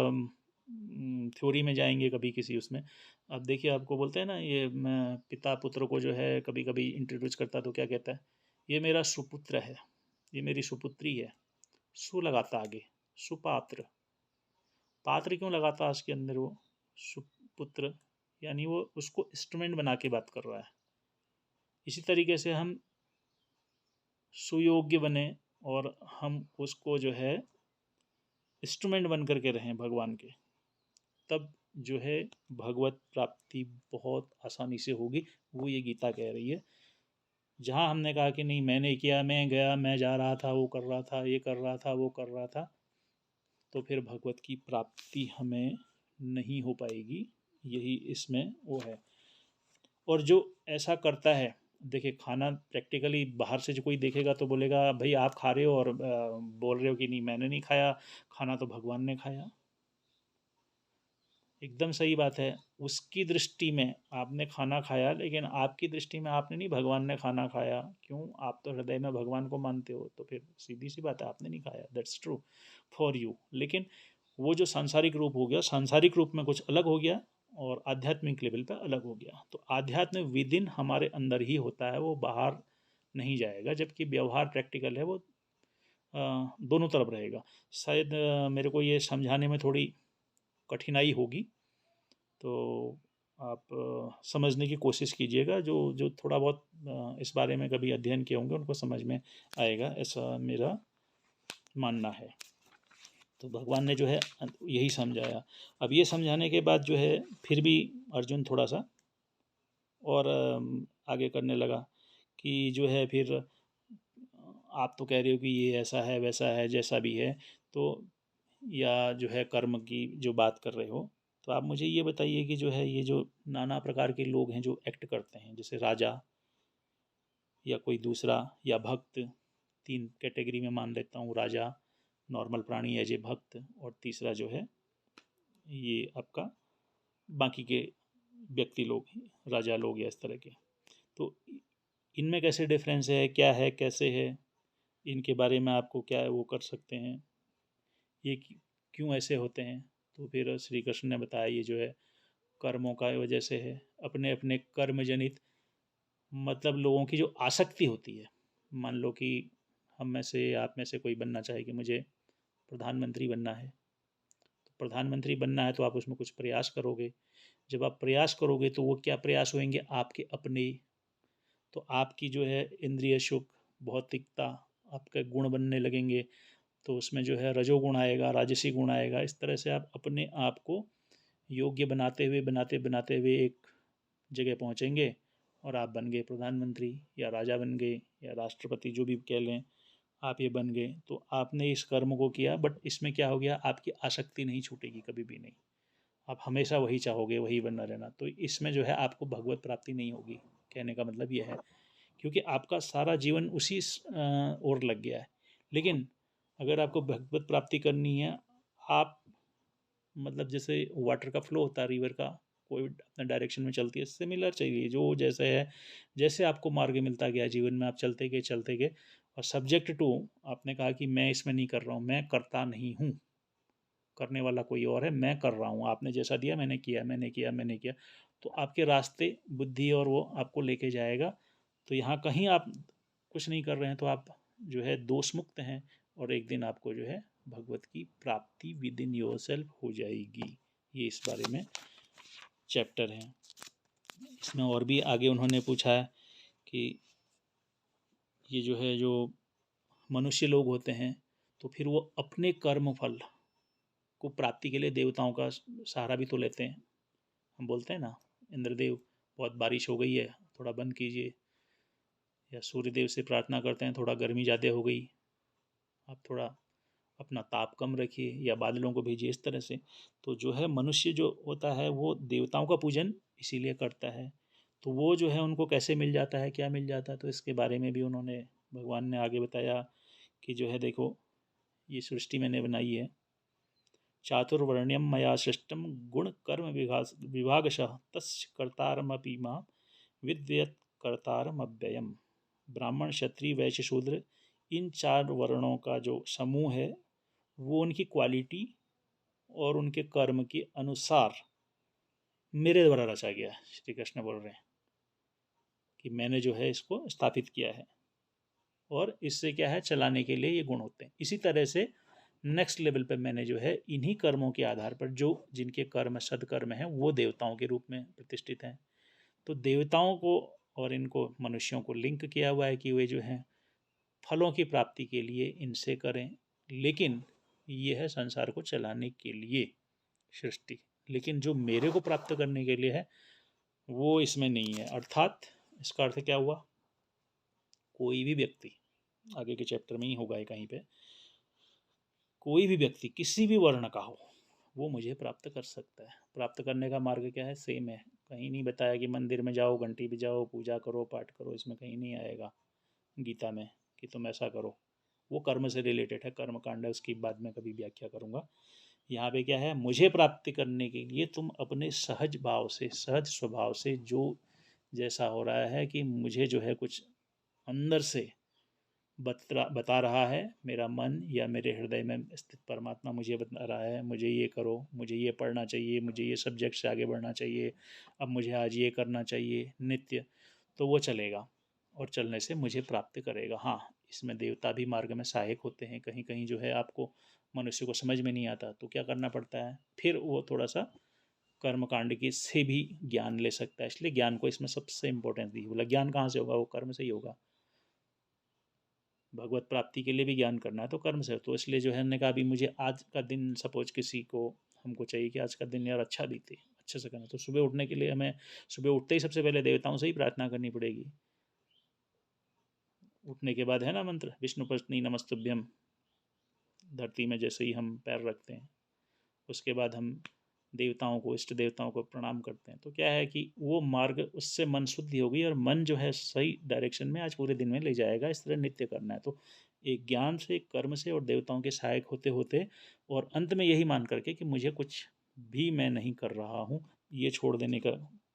थ्योरी में जाएंगे कभी किसी उसमें, अब देखिए, आपको बोलते हैं ना, ये मैं पिता पुत्र को जो है कभी कभी इंट्रोड्यूस करता तो क्या कहता है, ये मेरा सुपुत्र है, ये मेरी सुपुत्री है। सु लगाता आगे, सुपात्र। पात्र क्यों लगाता उसके अंदर वो, सुपुत्र, यानी वो उसको इंस्ट्रूमेंट बना के बात कर रहा है। इसी तरीके से हम सुयोग्य बने और हम उसको जो है इंस्ट्रूमेंट बन करके रहें भगवान के, तब जो है भगवत प्राप्ति बहुत आसानी से होगी। वो ये गीता कह रही है। जहाँ हमने कहा कि नहीं मैंने किया, मैं गया, मैं जा रहा था, वो कर रहा था, ये कर रहा था, वो कर रहा था, तो फिर भगवत की प्राप्ति हमें नहीं हो पाएगी। यही इसमें वो है। और जो ऐसा करता है, देखिए खाना प्रैक्टिकली बाहर से जो कोई देखेगा तो बोलेगा भाई आप खा रहे हो और बोल रहे हो कि नहीं मैंने नहीं खाया, खाना तो भगवान ने खाया। एकदम सही बात है। उसकी दृष्टि में आपने खाना खाया, लेकिन आपकी दृष्टि में आपने नहीं, भगवान ने खाना खाया। क्यों? आप तो हृदय में भगवान को मानते हो, तो फिर सीधी सी बात है आपने नहीं खाया। That's true for you. लेकिन वो जो सांसारिक रूप हो गया, सांसारिक रूप में कुछ अलग हो गया और आध्यात्मिक लेवल पर अलग हो गया। तो आध्यात्म विद इन हमारे अंदर ही होता है, वो बाहर नहीं जाएगा। जबकि व्यवहार प्रैक्टिकल है, वो दोनों तरफ रहेगा। शायद मेरे को ये समझाने में थोड़ी कठिनाई होगी, तो आप समझने की कोशिश कीजिएगा। जो जो थोड़ा बहुत इस बारे में कभी अध्ययन किए होंगे उनको समझ में आएगा, ऐसा मेरा मानना है। तो भगवान ने जो है यही समझाया। अब ये समझाने के बाद जो है फिर भी अर्जुन थोड़ा सा और आगे करने लगा कि जो है फिर आप तो कह रहे हो कि ये ऐसा है वैसा है, जैसा भी है, तो या जो है कर्म की जो बात कर रहे हो, तो आप मुझे ये बताइए कि जो है ये जो नाना प्रकार के लोग हैं जो एक्ट करते हैं, जैसे राजा या कोई दूसरा या भक्त, तीन कैटेगरी में मान लेता हूँ, राजा, नॉर्मल प्राणी, एज ए भक्त, और तीसरा जो है ये आपका बाकी के व्यक्ति लोग, राजा लोग या इस तरह के। तो इनमें कैसे डिफरेंस है, क्या है, कैसे है, इनके बारे में आपको क्या है वो कर सकते हैं, ये क्यों ऐसे होते हैं। तो फिर श्री कृष्ण ने बताया ये जो है कर्मों का वजह से है, अपने अपने कर्म जनित, मतलब लोगों की जो आसक्ति होती है। मान लो कि हम में से, आप में से कोई बनना चाहे कि मुझे प्रधानमंत्री बनना है, तो प्रधानमंत्री बनना है तो आप उसमें कुछ प्रयास करोगे। जब आप प्रयास करोगे तो वो क्या प्रयास होंगे, आपके अपने। तो आपकी जो है इंद्रिय सुख, भौतिकता, आपके गुण बनने लगेंगे। तो उसमें जो है रजोगुण आएगा, राजसी गुण आएगा। इस तरह से आप अपने आप को योग्य बनाते हुए बनाते बनाते हुए एक जगह पहुंचेंगे और आप बन गए प्रधानमंत्री या राजा बन गए या राष्ट्रपति, जो भी कह लें, आप ये बन गए। तो आपने इस कर्म को किया, बट इसमें क्या हो गया, आपकी आसक्ति नहीं छूटेगी कभी भी नहीं। आप हमेशा वही चाहोगे, वही बनना रहना। तो इसमें जो है आपको भगवत प्राप्ति नहीं होगी। कहने का मतलब यह है, क्योंकि आपका सारा जीवन उसी ओर लग गया है। लेकिन अगर आपको भगवत प्राप्ति करनी है, आप मतलब जैसे वाटर का फ्लो होता है, रिवर का कोई अपने डायरेक्शन में चलती है, सिमिलर चाहिए जो जैसे है, जैसे आपको मार्ग मिलता गया जीवन में, आप चलते गए। और सब्जेक्ट टू, आपने कहा कि मैं इसमें नहीं कर रहा हूँ, मैं करता नहीं हूँ, करने वाला कोई और है, मैं कर रहा हूँ। आपने जैसा दिया मैंने किया, मैंने किया, मैंने किया। तो आपके रास्ते बुद्धि और वो आपको लेके जाएगा। तो यहाँ कहीं आप कुछ नहीं कर रहे हैं, तो आप जो है दोष मुक्त हैं, और एक दिन आपको जो है भगवत की प्राप्ति विद इन योर सेल्फ हो जाएगी। ये इस बारे में चैप्टर है। इसमें और भी आगे उन्होंने पूछा है कि ये जो है जो मनुष्य लोग होते हैं, तो फिर वो अपने कर्म फल को प्राप्ति के लिए देवताओं का सहारा भी तो लेते हैं। हम बोलते हैं ना, इंद्रदेव बहुत बारिश हो गई है, थोड़ा बंद कीजिए, या सूर्यदेव से प्रार्थना करते हैं थोड़ा गर्मी ज़्यादा हो गई, आप थोड़ा अपना ताप कम रखिए, या बादलों को भेजिए, इस तरह से। तो जो है मनुष्य जो होता है वो देवताओं का पूजन इसीलिए करता है। तो वो जो है उनको कैसे मिल जाता है, क्या मिल जाता है, तो इसके बारे में भी उन्होंने, भगवान ने आगे बताया कि जो है देखो, ये सृष्टि मैंने बनाई है, चातुर्वर्ण्यम मया सृष्टम गुण कर्म विभागशः तस्य कर्तारमपि मां विद्यत कर्तारमव्ययम। ब्राह्मण, क्षत्रिय, वैश्य, शूद्र, इन चार वर्णों का जो समूह है, वो उनकी क्वालिटी और उनके कर्म के अनुसार मेरे द्वारा रचा गया है। श्री कृष्ण बोल रहे हैं कि मैंने जो है इसको स्थापित किया है, और इससे क्या है, चलाने के लिए ये गुण होते हैं। इसी तरह से नेक्स्ट लेवल पे मैंने जो है इन्हीं कर्मों के आधार पर, जो जिनके कर्म सदकर्म हैं वो देवताओं के रूप में प्रतिष्ठित हैं, तो देवताओं को और इनको मनुष्यों को लिंक किया हुआ है कि वे जो हैं फलों की प्राप्ति के लिए इनसे करें, लेकिन ये है संसार को चलाने के लिए सृष्टि, लेकिन जो मेरे को प्राप्त करने के लिए है वो इसमें नहीं है। अर्थात इसका अर्थ क्या हुआ, कोई भी व्यक्ति, आगे के चैप्टर में ही होगा ये कहीं पे, कोई भी व्यक्ति किसी भी वर्ण का हो वो मुझे प्राप्त कर सकता है। प्राप्त करने का मार्ग क्या है, सेम है। कहीं नहीं बताया कि मंदिर में जाओ, घंटी बजाओ, पूजा करो, पाठ करो, इसमें कहीं नहीं आएगा गीता में कि तुम ऐसा करो। वो कर्म से रिलेटेड है, कर्म कांड है, उसकी बाद में कभी व्याख्या करूँगा। यहाँ पे क्या है, मुझे प्राप्ति करने के लिए तुम अपने सहज भाव से, सहज स्वभाव से, जो जैसा हो रहा है कि मुझे जो है कुछ अंदर से बता रहा है, मेरा मन या मेरे हृदय में स्थित परमात्मा मुझे बता रहा है मुझे ये करो, मुझे ये पढ़ना चाहिए, मुझे ये सब्जेक्ट से आगे बढ़ना चाहिए, अब मुझे आज ये करना चाहिए नित्य, तो वो चलेगा और चलने से मुझे प्राप्त करेगा। हाँ, इसमें देवता भी मार्ग में सहायक होते हैं। कहीं कहीं जो है आपको मनुष्य को समझ में नहीं आता तो क्या करना पड़ता है, फिर वो थोड़ा सा कर्म कांड की से भी ज्ञान ले सकता है। इसलिए ज्ञान को इसमें सबसे इंपॉर्टेंस दी। बोला ज्ञान कहाँ से होगा, वो कर्म से ही होगा। भगवत प्राप्ति के लिए भी ज्ञान करना है तो कर्म से। तो इसलिए जो है हमने कहा अभी मुझे आज का दिन, सपोज किसी को, हमको चाहिए कि आज का दिन यार अच्छा बीते, अच्छे से करना, तो सुबह उठने के लिए हमें सुबह उठते ही सबसे पहले देवताओं से ही प्रार्थना करनी पड़ेगी। उठने के बाद है ना मंत्र, विष्णु पत्नी नमस्तुभ्यम, धरती में जैसे ही हम पैर रखते हैं उसके बाद हम देवताओं को, इष्ट देवताओं को प्रणाम करते हैं। तो क्या है कि वो मार्ग, उससे मन शुद्धि होगी और मन जो है सही डायरेक्शन में आज पूरे दिन में ले जाएगा। इस तरह नित्य करना है। तो एक ज्ञान से, कर्म से और देवताओं के सहायक होते होते, और अंत में यही मान करके कि मुझे कुछ भी मैं नहीं कर रहा हूँ, ये छोड़ देने का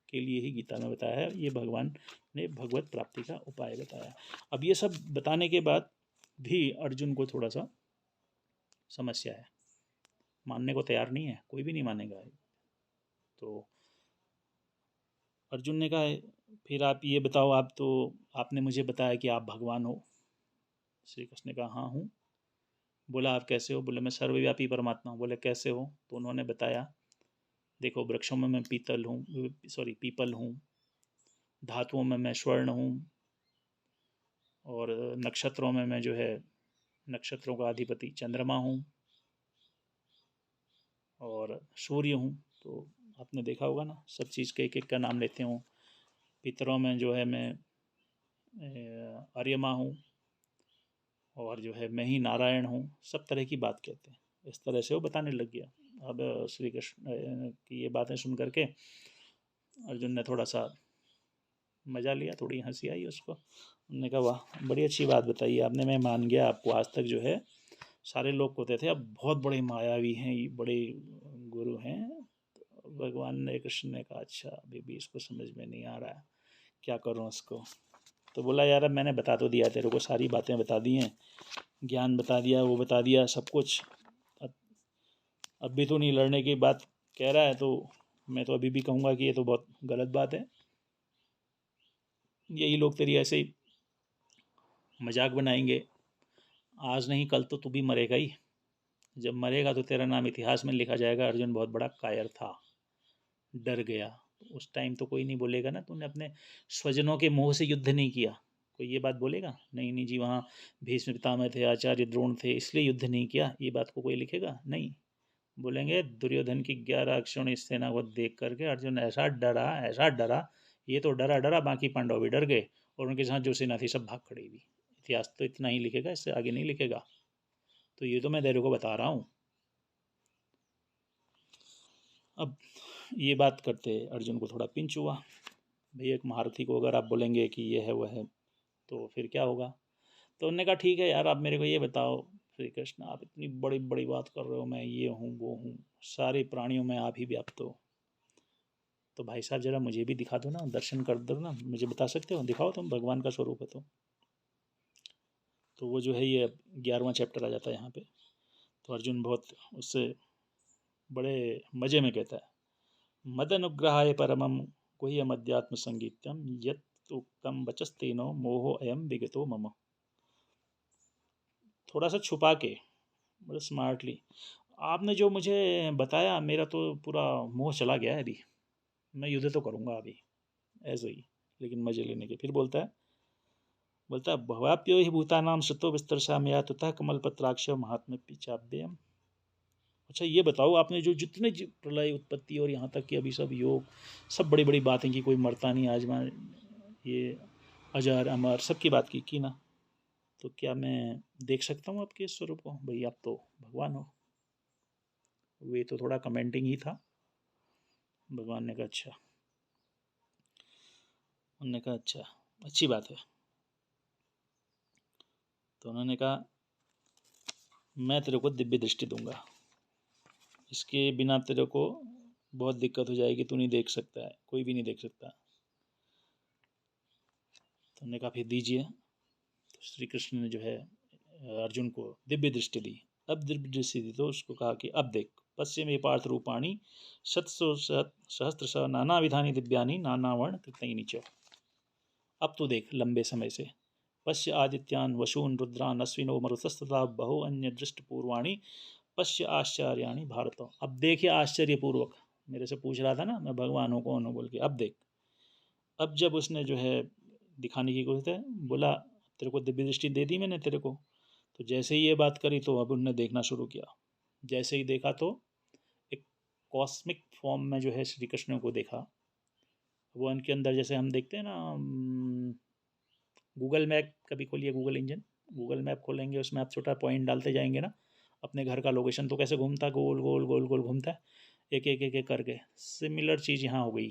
के लिए ही गीता में बताया है। ये भगवान ने भगवत प्राप्ति का उपाय बताया। अब ये सब बताने के बाद भी अर्जुन को थोड़ा सा समस्या है, मानने को तैयार नहीं है, कोई भी नहीं मानेगा। तो अर्जुन ने कहा फिर आप ये बताओ, आप तो, आपने मुझे बताया कि आप भगवान हो। श्री कृष्ण ने कहा हाँ हूँ। बोला आप कैसे हो, बोले मैं सर्वव्यापी परमात्मा हूँ। बोले कैसे हो, तो उन्होंने बताया देखो वृक्षों में मैं पीपल हूँ, धातुओं में मैं स्वर्ण हूँ, और नक्षत्रों में मैं जो है नक्षत्रों का अधिपति चंद्रमा हूँ, और सूर्य हूँ। तो आपने देखा होगा ना, सब चीज़ के एक एक का नाम लेते हूँ। पितरों में जो है मैं आर्यमा हूँ, और जो है मैं ही नारायण हूँ, सब तरह की बात कहते हैं। इस तरह से वो बताने लग गया। अब श्री कृष्ण की ये बातें सुन करके अर्जुन ने थोड़ा सा मजा लिया, थोड़ी हंसी आई उसको। उन्होंने कहा वाह बड़ी अच्छी बात बताई आपने, मैं मान गया आपको। आज तक जो है सारे लोग कहते थे अब बहुत बड़े मायावी हैं, बड़े गुरु हैं। तो भगवान ने, कृष्ण ने कहा अच्छा अभी भी इसको समझ में नहीं आ रहा है, क्या करूँ उसको। तो बोला यार अब मैंने बता तो दिया तेरे को, सारी बातें बता दी हैं, ज्ञान बता दिया, वो बता दिया सब कुछ। अब भी तो नहीं लड़ने की बात कह रहा है, तो मैं तो अभी भी कहूँगा कि ये तो बहुत गलत बात है। यही लोग तेरी ऐसे ही मजाक बनाएंगे, आज नहीं कल तो तू भी मरेगा ही। जब मरेगा तो तेरा नाम इतिहास में लिखा जाएगा, अर्जुन बहुत बड़ा कायर था, डर गया। उस टाइम तो कोई नहीं बोलेगा ना तूने अपने स्वजनों के मोह से युद्ध नहीं किया, कोई ये बात बोलेगा? नहीं नहीं जी, वहाँ भीष्म पितामह थे, आचार्य द्रोण थे, इसलिए युद्ध नहीं किया, ये बात को कोई लिखेगा नहीं। बोलेंगे दुर्योधन की 11 अक्षौणी सेना को देख करके अर्जुन ऐसा डरा, ऐसा डरा, ये तो डरा डरा बाकी पांडव भी डर गए, और उनके साथ जो सेना थी सब भाग खड़ी हुई। इतिहास तो इतना ही लिखेगा, इससे आगे नहीं लिखेगा। तो ये तो मैं तेरे को बता रहा हूँ। अब ये बात करते अर्जुन को थोड़ा पिंच हुआ। भाई एक महारथी को अगर आप बोलेंगे कि ये है वह है तो फिर क्या होगा। तो उन्होंने कहा ठीक है यार, आप मेरे को ये बताओ श्री कृष्ण, आप इतनी बड़ी बड़ी बात कर रहे हो, मैं ये हूँ वो हूँ, सारे प्राणियों में आप ही व्याप्त हो, तो भाई साहब जरा मुझे भी दिखा दो ना, दर्शन कर दो ना, मुझे बता सकते हो, दिखाओ तुम भगवान का स्वरूप है तो वो जो है ये 11वां चैप्टर आ जाता है यहाँ पे। तो अर्जुन बहुत उससे बड़े मज़े में कहता है मदनुग्रहाय परमं गुह्यमध्यात्म संगीत्यम यत् उक्तम वचस्तेनो मोहो अयम विगतो मम। थोड़ा सा छुपा के, बड़े स्मार्टली आपने जो मुझे बताया, मेरा तो पूरा मोह चला गया है अभी। मैं युद्ध तो करूँगा अभी ऐसे ही, लेकिन मजे लेने के। फिर बोलता है भवाप्यो हि भूतानां श्रुतो विस्तरशा मया ततः कमलपत्राक्ष महात्म्य पिचाभ्ययम्। अच्छा ये बताओ, आपने जो जितने प्रलय उत्पत्ति और यहाँ तक कि अभी सब योग, सब बड़ी बड़ी बातें की, कोई मरता नहीं आजमा, ये अजर अमर सबकी बात की ना, तो क्या मैं देख सकता हूँ आपके इस स्वरूप को? भाई आप तो भगवान हो। वे तो थोड़ा कमेंटिंग ही था। भगवान ने कहा अच्छा, उन्होंने कहा अच्छा, अच्छी बात है। तो उन्होंने कहा मैं तेरे को दिव्य दृष्टि दूंगा, इसके बिना तेरे को बहुत दिक्कत हो जाएगी, तू नहीं देख सकता है, कोई भी नहीं देख सकता। तो उन्होंने कहा फिर दीजिए। तो श्री कृष्ण ने जो है अर्जुन को दिव्य दृष्टि दी। अब दिव्य दृष्टि दी तो उसको कहा कि अब देख, पश्चिम में पार्थ रूपाणी शतसो सहस्त्रश नाना विधानी दिव्यानी नाना वर्ण कृतयिनी च। अब तो देख लंबे समय से, पश्य आदित्यान वशून रुद्रान अश्विनो मरुतस्तथा बहु अन्य दृष्ट पूर्वाणी पश्य आश्चर्याणी भारत। अब देखिए आश्चर्यपूर्वक, मेरे से पूछ रहा था ना मैं भगवान हूँ कौन हूँ बोल के, अब देख। अब जब उसने जो है दिखाने की कोशिश है, बोला तेरे को दिव्य दृष्टि दे दी मैंने तेरे को। तो जैसे ही ये बात करी तो अब उनने देखना शुरू किया। जैसे ही देखा तो एक कॉस्मिक फॉर्म में जो है श्री कृष्ण को देखा। वो उनके अंदर जैसे हम देखते हैं ना, गूगल मैप कभी खोलिए, गूगल इंजन, गूगल मैप खोलेंगे, उसमें आप छोटा पॉइंट डालते जाएंगे ना, अपने घर का लोकेशन तो कैसे घूमता, गोल गोल गोल गोल घूमता है, एक एक एक एक करके। सिमिलर चीज़ यहाँ हो गई।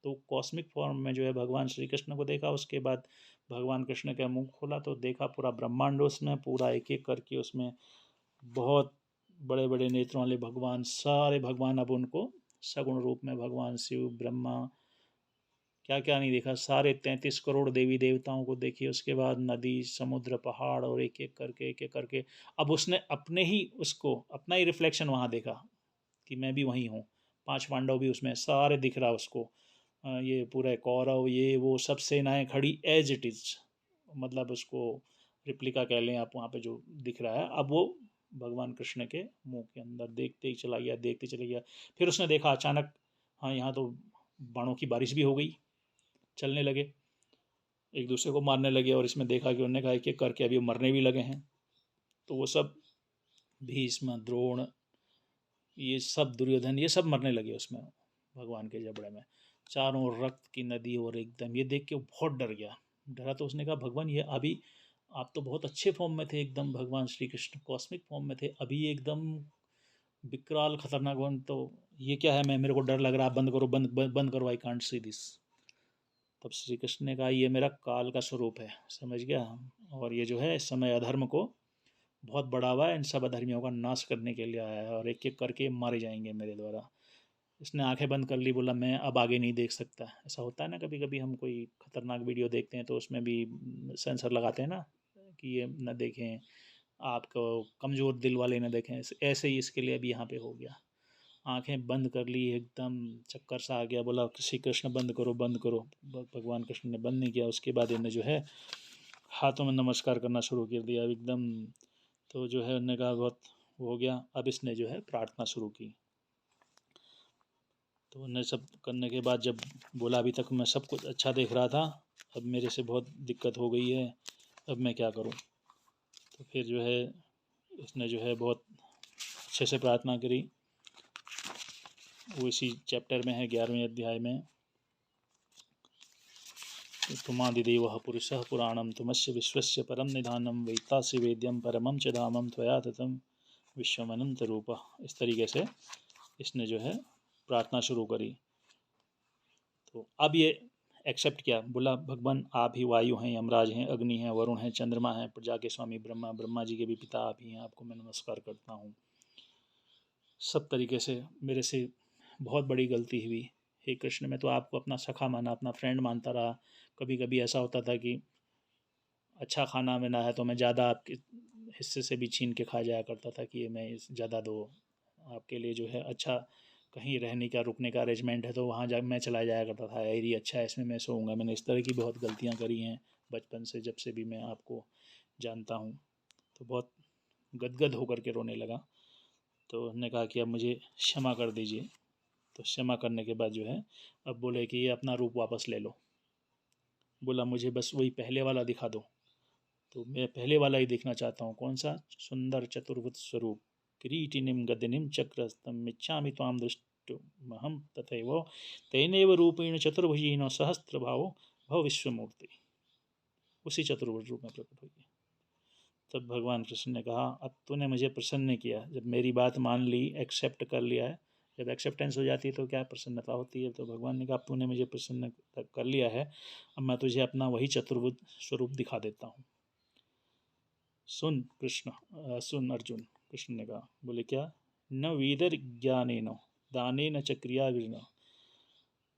तो कॉस्मिक फॉर्म में जो है भगवान श्री कृष्ण को देखा। उसके बाद भगवान कृष्ण का मुंह खोला तो देखा पूरा ब्रह्मांड उसमें, पूरा एक एक करके उसमें बहुत बड़े बड़े नेत्रों वाले भगवान, सारे भगवान। अब उनको सगुण रूप में भगवान शिव ब्रह्मा, क्या क्या नहीं देखा, सारे 33 करोड़ देवी देवताओं को देखिए। उसके बाद नदी समुद्र पहाड़, और एक एक करके एक एक करके। अब उसने अपने ही उसको अपना ही रिफ्लेक्शन वहाँ देखा कि मैं भी वहीं हूँ। 5 पांडव भी उसमें सारे दिख रहा उसको, ये पूरे कौरव ये वो सब सेनाएं खड़ी एज इट इज़, मतलब उसको रिप्लिका कह लें आप, वहाँ पे जो दिख रहा है। अब वो भगवान कृष्ण के मुंह के अंदर देखते ही चला गया, देखते चला गया। फिर उसने देखा अचानक, हाँ यहाँ तो बाणों की बारिश भी हो गई, चलने लगे, एक दूसरे को मारने लगे। और इसमें देखा कि उन्होंने कहा एक एक करके अभी मरने भी लगे हैं। तो वो सब भीष्म द्रोण ये सब दुर्योधन ये सब मरने लगे उसमें भगवान के जबड़े में, चारों ओर रक्त की नदी। और एकदम ये देख के वो बहुत डर गया। डरा तो उसने कहा भगवान ये अभी आप तो बहुत अच्छे फॉर्म में थे एकदम, भगवान श्री कृष्ण कॉस्मिक फॉर्म में थे, अभी एकदम विकराल खतरनाक वन, तो ये क्या है? मैं मेरे को डर लग रहा है, बंद करो, बंद बंद, बंद करो, आई कांट सी दिस। तब श्री कृष्ण ने कहा ये मेरा काल का स्वरूप है, समझ गया। और ये जो है इस समय अधर्म को बहुत बढ़ा हुआ है, इन सब अधर्मियों का नाश करने के लिए आया है, और एक एक करके मारे जाएंगे मेरे द्वारा। इसने आंखें बंद कर ली, बोला मैं अब आगे नहीं देख सकता। ऐसा होता है ना, कभी कभी हम कोई खतरनाक वीडियो देखते हैं तो उसमें भी सेंसर लगाते हैं ना कि ये न देखें, आपको कमज़ोर दिल वाले न देखें। ऐसे ही इसके लिए भी यहाँ पे हो गया। आंखें बंद कर ली, एकदम चक्कर सा आ गया। बोला श्री कृष्ण बंद करो, बंद करो। भगवान कृष्ण ने बंद नहीं किया। उसके बाद इन्हें जो है हाथों में नमस्कार करना शुरू कर दिया एकदम। तो जो है उन्होंने कहा बहुत हो गया। अब इसने जो है प्रार्थना शुरू की। तो उन्हें सब करने के बाद जब बोला अभी तक मैं सब कुछ अच्छा देख रहा था, अब मेरे से बहुत दिक्कत हो गई है, अब मैं क्या करूं? तो फिर जो है इसने जो है बहुत अच्छे से प्रार्थना करी। वो इसी चैप्टर में है, 11वें अध्याय में। तुमादिदेवः पुरुषः पुराणं तुमस्य विश्वस्य परम निधानम वैतासि वेद्यम परमं च धामं त्वया ततं विश्वमनंत रूप। इस तरीके से इसने जो है प्रार्थना शुरू करी। तो अब ये एक्सेप्ट किया, बोला भगवान आप ही वायु हैं, यमराज हैं, अग्नि हैं, वरुण हैं, चंद्रमा हैं, प्रजा के स्वामी ब्रह्मा, ब्रह्मा जी के भी पिता आप ही हैं, आपको मैं नमस्कार करता हूँ। सब तरीके से मेरे से बहुत बड़ी गलती हुई। हे कृष्ण, मैं तो आपको अपना सखा माना, अपना फ्रेंड मानता रहा। कभी कभी ऐसा होता था कि अच्छा खाना बना है तो मैं ज़्यादा आपके हिस्से से भी छीन के खा जाया करता था कि ये मैं ज़्यादा दो, आपके लिए जो है अच्छा कहीं रहने का रुकने का अरेंजमेंट है तो वहाँ जा मैं चला जाया करता था, एरिया अच्छा है इसमें मैं सोऊंगा। मैंने इस तरह की बहुत गलतियाँ करी हैं बचपन से, जब से भी मैं आपको जानता हूँ। तो बहुत गदगद होकर के रोने लगा। तो उन्होंने कहा कि अब मुझे क्षमा कर दीजिए। तो क्षमा करने के बाद जो है अब बोले कि ये अपना रूप वापस ले लो। बोला मुझे बस वही पहले वाला दिखा दो। तो मैं पहले वाला ही देखना चाहता हूँ। कौन सा? सुंदर चतुर्भुज स्वरूप किरीटिनिम गदिनिम चक्रस्तम इच्छामि त्वां दृष्टुमहं तथैव तेनैव रूपेण चतुर्भुजेन सहस्रभावो भव विश्वमूर्ति। उसी चतुर्भुज रूप में प्रकट हुई। तब भगवान कृष्ण ने कहा अब तूने मुझे प्रसन्न किया, जब मेरी बात मान ली, एक्सेप्ट कर लिया है। जब एक्सेप्टेंस हो जाती है तो क्या प्रसन्नता होती है। तो भगवान ने कहा अब तूने मुझे प्रसन्न कर लिया है, अब मैं तुझे अपना वही चतुर्भुज स्वरूप दिखा देता हूँ। सुन कृष्ण, सुन अर्जुन, कृष्ण ने कहा। बोले क्या? न वीदर ज्ञानेन दानेन च क्रियाविण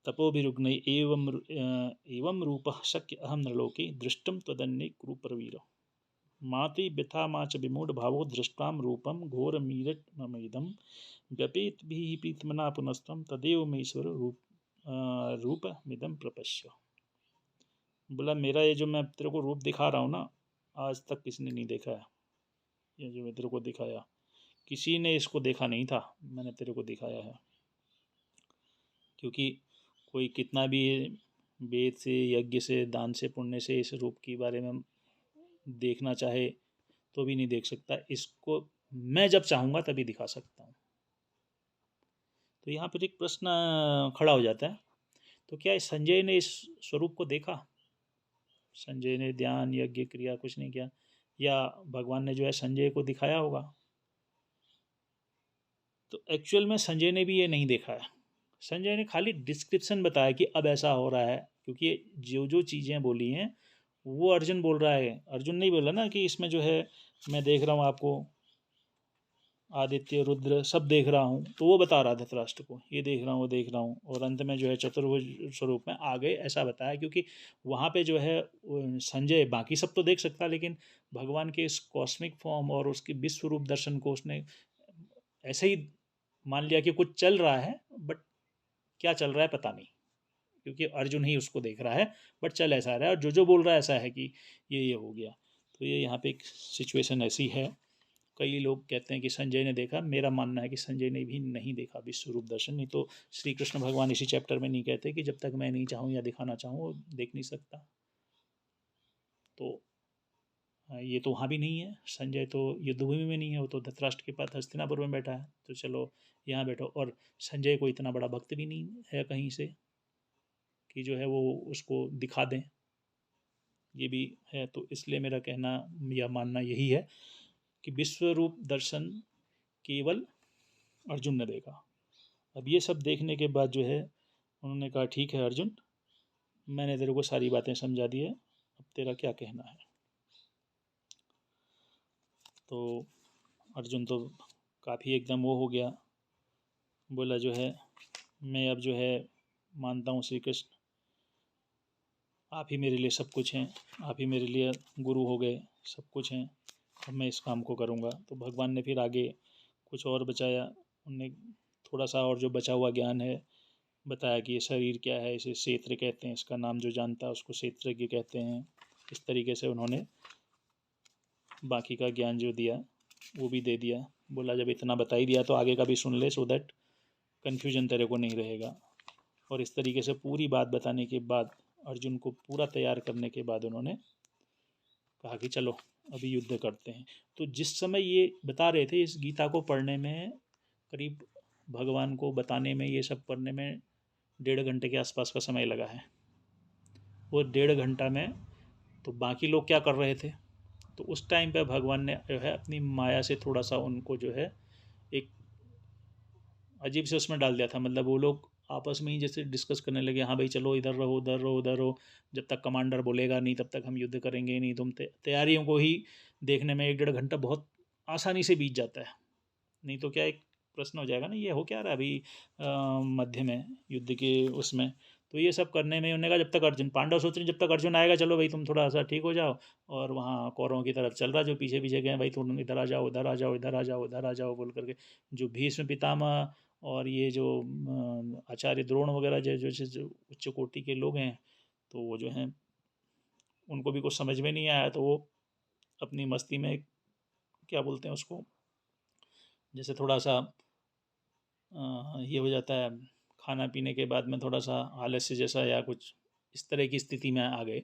तपोभिरुग्न एवं रूपः शक्य अहम नृलोके दृष्टम त्वदन्ये कुरु प्रवीर। माति व्यथा मा च विमूढ़ भावो दृष्टां रूपम घोरमीदमइदं व्यपेतभिः प्रीतमना पुनस्त्वं तदेव मे ईश्वर रूपमिदं प्रपश्य। बोला मेरा ये जो मैं तेरे को रूप दिखा रहा हूँ ना, आज तक किसी ने नहीं देखा है। ये जो मैं तेरे को दिखाया, किसी ने इसको देखा नहीं था, मैंने तेरे को दिखाया है। क्योंकि कोई कितना भी वेद से, यज्ञ से, दान से, पुण्य से इस रूप के बारे में देखना चाहे तो भी नहीं देख सकता। इसको मैं जब चाहूँगा तभी दिखा सकता हूँ। तो यहाँ पर एक प्रश्न खड़ा हो जाता है, तो क्या संजय ने इस स्वरूप को देखा? संजय ने ध्यान, यज्ञ, क्रिया कुछ नहीं किया, या भगवान ने जो है संजय को दिखाया होगा? तो एक्चुअल में संजय ने भी ये नहीं देखा है। संजय ने खाली डिस्क्रिप्शन बताया कि अब ऐसा हो रहा है, क्योंकि जो जो चीज़ें बोली हैं वो अर्जुन बोल रहा है। अर्जुन नहीं बोला ना कि इसमें जो है मैं देख रहा हूँ आपको आदित्य, रुद्र सब देख रहा हूँ, तो वो बता रहा था धृतराष्ट्र को ये देख रहा हूँ, वो देख रहा हूँ, और अंत में जो है चतुर्भुज स्वरूप में आ गए, ऐसा बताया। क्योंकि वहाँ पे जो है संजय बाकी सब तो देख सकता, लेकिन भगवान के इस कॉस्मिक फॉर्म और उसके विश्व रूप दर्शन को उसने ऐसे ही मान लिया कि कुछ चल रहा है, बट क्या चल रहा है पता नहीं, क्योंकि अर्जुन ही उसको देख रहा है, बट चल ऐसा रहा है, और जो बोल रहा है ऐसा है कि ये हो गया। तो ये यहाँ पे एक सिचुएशन ऐसी है। कई लोग कहते हैं कि संजय ने देखा, मेरा मानना है कि संजय ने भी नहीं देखा विश्व रूप दर्शन। नहीं तो श्री कृष्ण भगवान इसी चैप्टर में नहीं कहते कि जब तक मैं नहीं चाहूँ या दिखाना चाहूँ वो देख नहीं सकता। तो ये तो वहाँ भी नहीं है, संजय तो युद्धभूमि में नहीं है, वो तो धृतराष्ट्र के पास हस्तिनापुर में बैठा है। तो चलो यहाँ बैठो, और संजय को इतना बड़ा भक्त भी नहीं है कहीं से कि जो है वो उसको दिखा दें, ये भी है। तो इसलिए मेरा कहना या मानना यही है कि विश्व रूप दर्शन केवल अर्जुन ने देखा। अब ये सब देखने के बाद जो है उन्होंने कहा ठीक है अर्जुन, मैंने तेरे को सारी बातें समझा दी है, अब तेरा क्या कहना है। तो अर्जुन तो काफ़ी एकदम वो हो गया, बोला जो है मैं अब जो है मानता हूँ श्री कृष्ण, आप ही मेरे लिए सब कुछ हैं, आप ही मेरे लिए गुरु हो गए, सब कुछ हैं, अब मैं इस काम को करूँगा। तो भगवान ने फिर आगे कुछ और बचाया, उनने थोड़ा सा और जो बचा हुआ ज्ञान है बताया कि ये शरीर क्या है, इसे क्षेत्र कहते हैं, इसका नाम जो जानता है उसको क्षेत्रज्ञ कहते हैं। इस तरीके से उन्होंने बाकी का ज्ञान जो दिया वो भी दे दिया। बोला जब इतना बता ही दिया तो आगे का भी सुन ले, सो दैट कन्फ्यूजन तेरे को नहीं रहेगा। और इस तरीके से पूरी बात बताने के बाद, अर्जुन को पूरा तैयार करने के बाद उन्होंने कहा कि चलो अभी युद्ध करते हैं। तो जिस समय ये बता रहे थे, इस गीता को पढ़ने में करीब, भगवान को बताने में, ये सब पढ़ने में 1.5 घंटे के आसपास का समय लगा है। वो 1.5 घंटा में तो बाकी लोग क्या कर रहे थे, तो उस टाइम पे भगवान ने जो है अपनी माया से थोड़ा सा उनको जो है एक अजीब से उसमें डाल दिया था। मतलब वो लोग आपस में ही जैसे डिस्कस करने लगे, हाँ भाई चलो इधर रहो, उधर रहो, उधर रहो, जब तक कमांडर बोलेगा नहीं तब तक हम युद्ध करेंगे नहीं। तुम तैयारियों को ही देखने में 1-1.5 घंटा बहुत आसानी से बीत जाता है। नहीं तो क्या एक प्रश्न हो जाएगा ना, ये हो क्या रहा है अभी मध्य में युद्ध के उसमें। तो ये सब करने में उन्होंने कहा जब तक अर्जुन, पांडव सोच रहे जब तक अर्जुन आएगा चलो भाई तुम थोड़ा सा ठीक हो जाओ, और वहाँ कौरवों की तरफ चल रहा जो पीछे पीछे गए, भाई तुम इधर आ जाओ, इधर आ जाओ, इधर आ जाओ, इधर आ जाओ बोल करके। जो भीष्म पितामह और ये जो आचार्य द्रोण वगैरह जो उच्च कोटि के लोग हैं, तो वो जो हैं उनको भी कुछ समझ में नहीं आया, तो वो अपनी मस्ती में क्या बोलते हैं उसको, जैसे थोड़ा सा ये हो जाता है, खाना पीने के बाद में थोड़ा सा आलस्य जैसा या कुछ इस तरह की स्थिति में आ गए,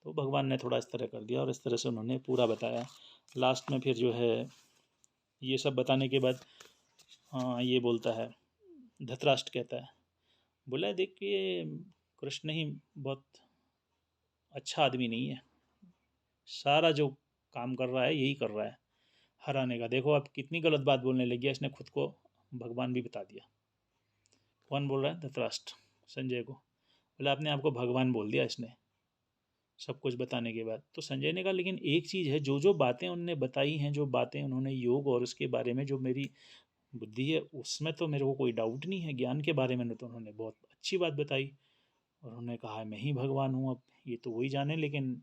तो भगवान ने थोड़ा इस तरह कर दिया और इस तरह से उन्होंने पूरा बताया। लास्ट में फिर जो है ये सब बताने के बाद ये बोलता है, धृतराष्ट्र कहता है, बोला देखिए कृष्ण ही बहुत अच्छा आदमी नहीं है, सारा जो काम कर रहा है यही कर रहा है हराने का। देखो अब कितनी गलत बात बोलने लग गया, इसने खुद को भगवान भी बता दिया। कौन बोल रहा है? धृतराष्ट्र संजय को। बोला अपने आप को भगवान बोल दिया इसने सब कुछ बताने के बाद। तो संजय ने कहा लेकिन एक चीज़ है, जो जो बातें उन्होंने बताई हैं, जो बातें उन्होंने योग और उसके बारे में जो मेरी बुद्धि है उसमें तो मेरे को कोई डाउट नहीं है, ज्ञान के बारे में तो उन्होंने बहुत अच्छी बात बताई। और उन्होंने कहा मैं ही भगवान हूँ, अब ये तो वही जाने, लेकिन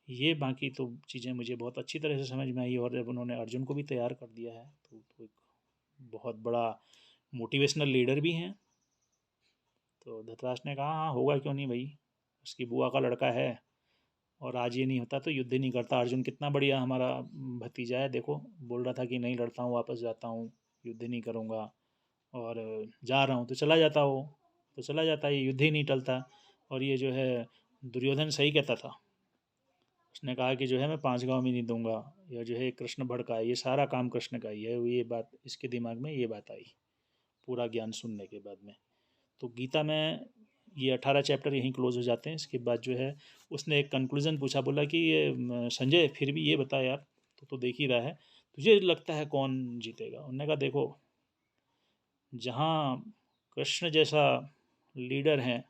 ये बाकी तो चीज़ें मुझे बहुत अच्छी तरह से समझ में आई। और जब उन्होंने अर्जुन को भी तैयार कर दिया है तो एक बहुत बड़ा मोटिवेशनल लीडर भी हैं। तो धृतराष्ट्र ने कहा हाँ होगा क्यों नहीं भाई, उसकी बुआ का लड़का है, और आज ये नहीं होता तो युद्ध ही नहीं करता। अर्जुन कितना बढ़िया हमारा भतीजा है, देखो बोल रहा था कि नहीं लड़ता हूँ, वापस जाता हूँ, युद्ध नहीं करूँगा, और जा रहा हूँ तो चला जाता हो, तो चला जाता, ये युद्ध ही नहीं टलता। और ये जो है दुर्योधन सही कहता था, उसने कहा कि जो है मैं 5 गांव भी नहीं दूंगा, या जो है कृष्ण भड़का है, ये सारा काम कृष्ण का ही है, ये बात इसके दिमाग में ये बात आई पूरा ज्ञान सुनने के बाद में। तो गीता में ये 18 चैप्टर यहीं क्लोज हो जाते हैं। इसके बाद जो है उसने एक कंक्लूजन पूछा, बोला कि ये संजय फिर भी ये बता यार, तो देख ही रहा है, तुझे लगता है कौन जीतेगा? उन्होंने कहा देखो, जहाँ कृष्ण जैसा लीडर है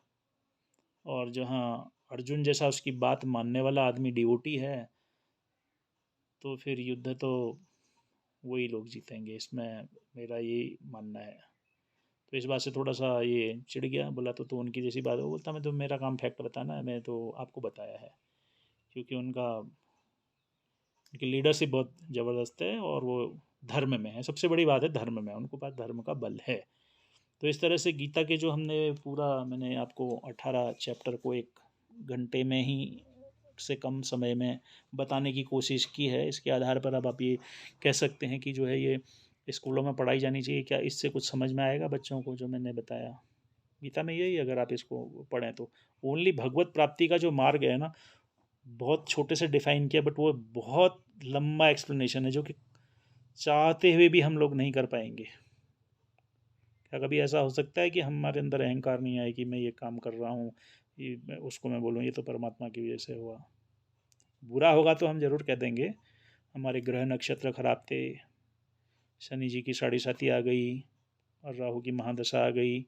और जहाँ अर्जुन जैसा उसकी बात मानने वाला आदमी डिवोटी है, तो फिर युद्ध तो वही लोग जीतेंगे, इसमें मेरा ये मानना है। तो इस बात से थोड़ा सा ये चिढ़ गया, बोला तो उनकी जैसी बात है। वो बोलता मैं तो, मेरा काम फैक्ट बताना है, मैं तो आपको बताया है, क्योंकि उनकी लीडरशिप बहुत ज़बरदस्त है और वो धर्म में है, सबसे बड़ी बात है धर्म में, उनको पास धर्म का बल है। तो इस तरह से गीता के जो हमने पूरा, मैंने आपको 18 चैप्टर को 1 घंटे में ही से कम समय में बताने की कोशिश की है। इसके आधार पर अब आप ये कह सकते हैं कि जो है ये स्कूलों में पढ़ाई जानी चाहिए। क्या इससे कुछ समझ में आएगा बच्चों को जो मैंने बताया? गीता में यही, अगर आप इसको पढ़ें तो ओनली भगवत प्राप्ति का जो मार्ग है ना, बहुत छोटे से डिफाइन किया, बट वो बहुत लंबा एक्सप्लेनेशन है जो कि चाहते हुए भी हम लोग नहीं कर पाएंगे। क्या कभी ऐसा हो सकता है कि हमारे अंदर अहंकार नहीं आए कि मैं ये काम कर रहा हूँ, ये उसको मैं बोलूँ ये तो परमात्मा की वजह से हुआ? बुरा होगा तो हम ज़रूर कह देंगे, हमारे ग्रह नक्षत्र खराब थे, शनि जी की 7.5 आ गई, और राहु की महादशा आ गई,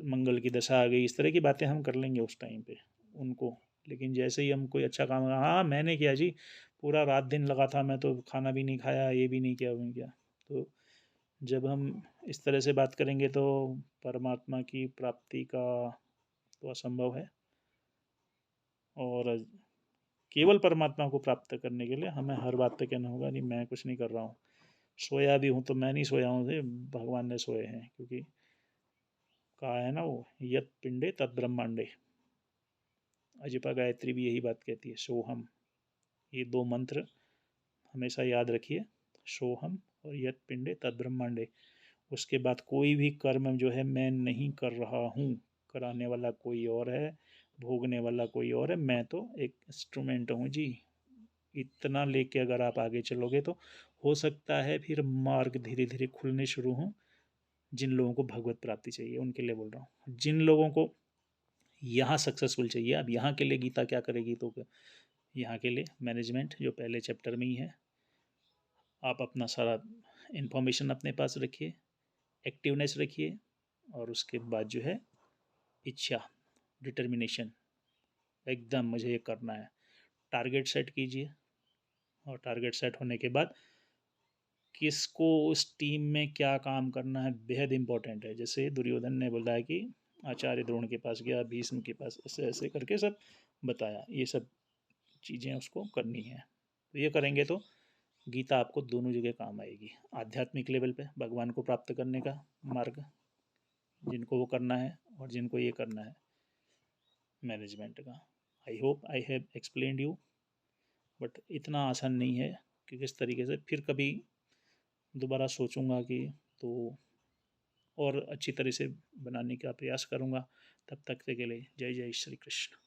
मंगल की दशा आ गई, इस तरह की बातें हम कर लेंगे उस टाइम पे उनको। लेकिन जैसे ही हम कोई अच्छा काम, हाँ मैंने किया जी, पूरा रात दिन लगा था, मैं तो खाना भी नहीं खाया, ये भी नहीं किया, वो नहीं किया। तो जब हम इस तरह से बात करेंगे तो परमात्मा की प्राप्ति का तो असंभव है। और केवल परमात्मा को प्राप्त करने के लिए हमें हर बात पे कहना होगा नहीं मैं कुछ नहीं कर रहा हूँ, सोया भी हूँ तो मैं नहीं सोया हूँ, भगवान ने सोए हैं, क्योंकि कहा है ना वो, यत पिंडे तत् ब्रह्मांडे। अजिपा गायत्री भी यही बात कहती है, सोहम। ये 2 मंत्र हमेशा याद रखिए, सोहम और यत पिंडे तत् ब्रह्मांडे। उसके बाद कोई भी कर्म जो है मैं नहीं कर रहा हूँ, कराने वाला कोई और है, भोगने वाला कोई और है, मैं तो एक इंस्ट्रूमेंट हूँ जी। इतना लेके अगर आप आगे चलोगे तो हो सकता है फिर मार्ग धीरे धीरे खुलने शुरू हों। जिन लोगों को भगवत प्राप्ति चाहिए उनके लिए बोल रहा हूँ, जिन लोगों को यहाँ सक्सेसफुल चाहिए, अब यहाँ के लिए गीता क्या करेगी, तो यहाँ के लिए मैनेजमेंट जो पहले चैप्टर में ही है, आप अपना सारा इन्फॉर्मेशन अपने पास रखिए, एक्टिवनेस रखिए, और उसके बाद जो है इच्छा, डिटर्मिनेशन, एकदम मुझे ये करना है, टारगेट सेट कीजिए। और टारगेट सेट होने के बाद किसको उस टीम में क्या काम करना है बेहद इंपॉर्टेंट है। जैसे दुर्योधन ने बोला है कि आचार्य द्रोण के पास गया, भीष्म के पास, ऐसे ऐसे करके सब बताया, ये सब चीज़ें उसको करनी है। तो ये करेंगे तो गीता आपको दोनों जगह काम आएगी, आध्यात्मिक लेवल पे भगवान को प्राप्त करने का मार्ग जिनको वो करना है, और जिनको ये करना है मैनेजमेंट का। I hope I have explained you, but इतना आसान नहीं है कि किस तरीके से, फिर कभी दोबारा सोचूंगा कि तो और अच्छी तरह से बनाने का प्रयास करूंगा। तब तक के लिए जय जय श्री कृष्ण।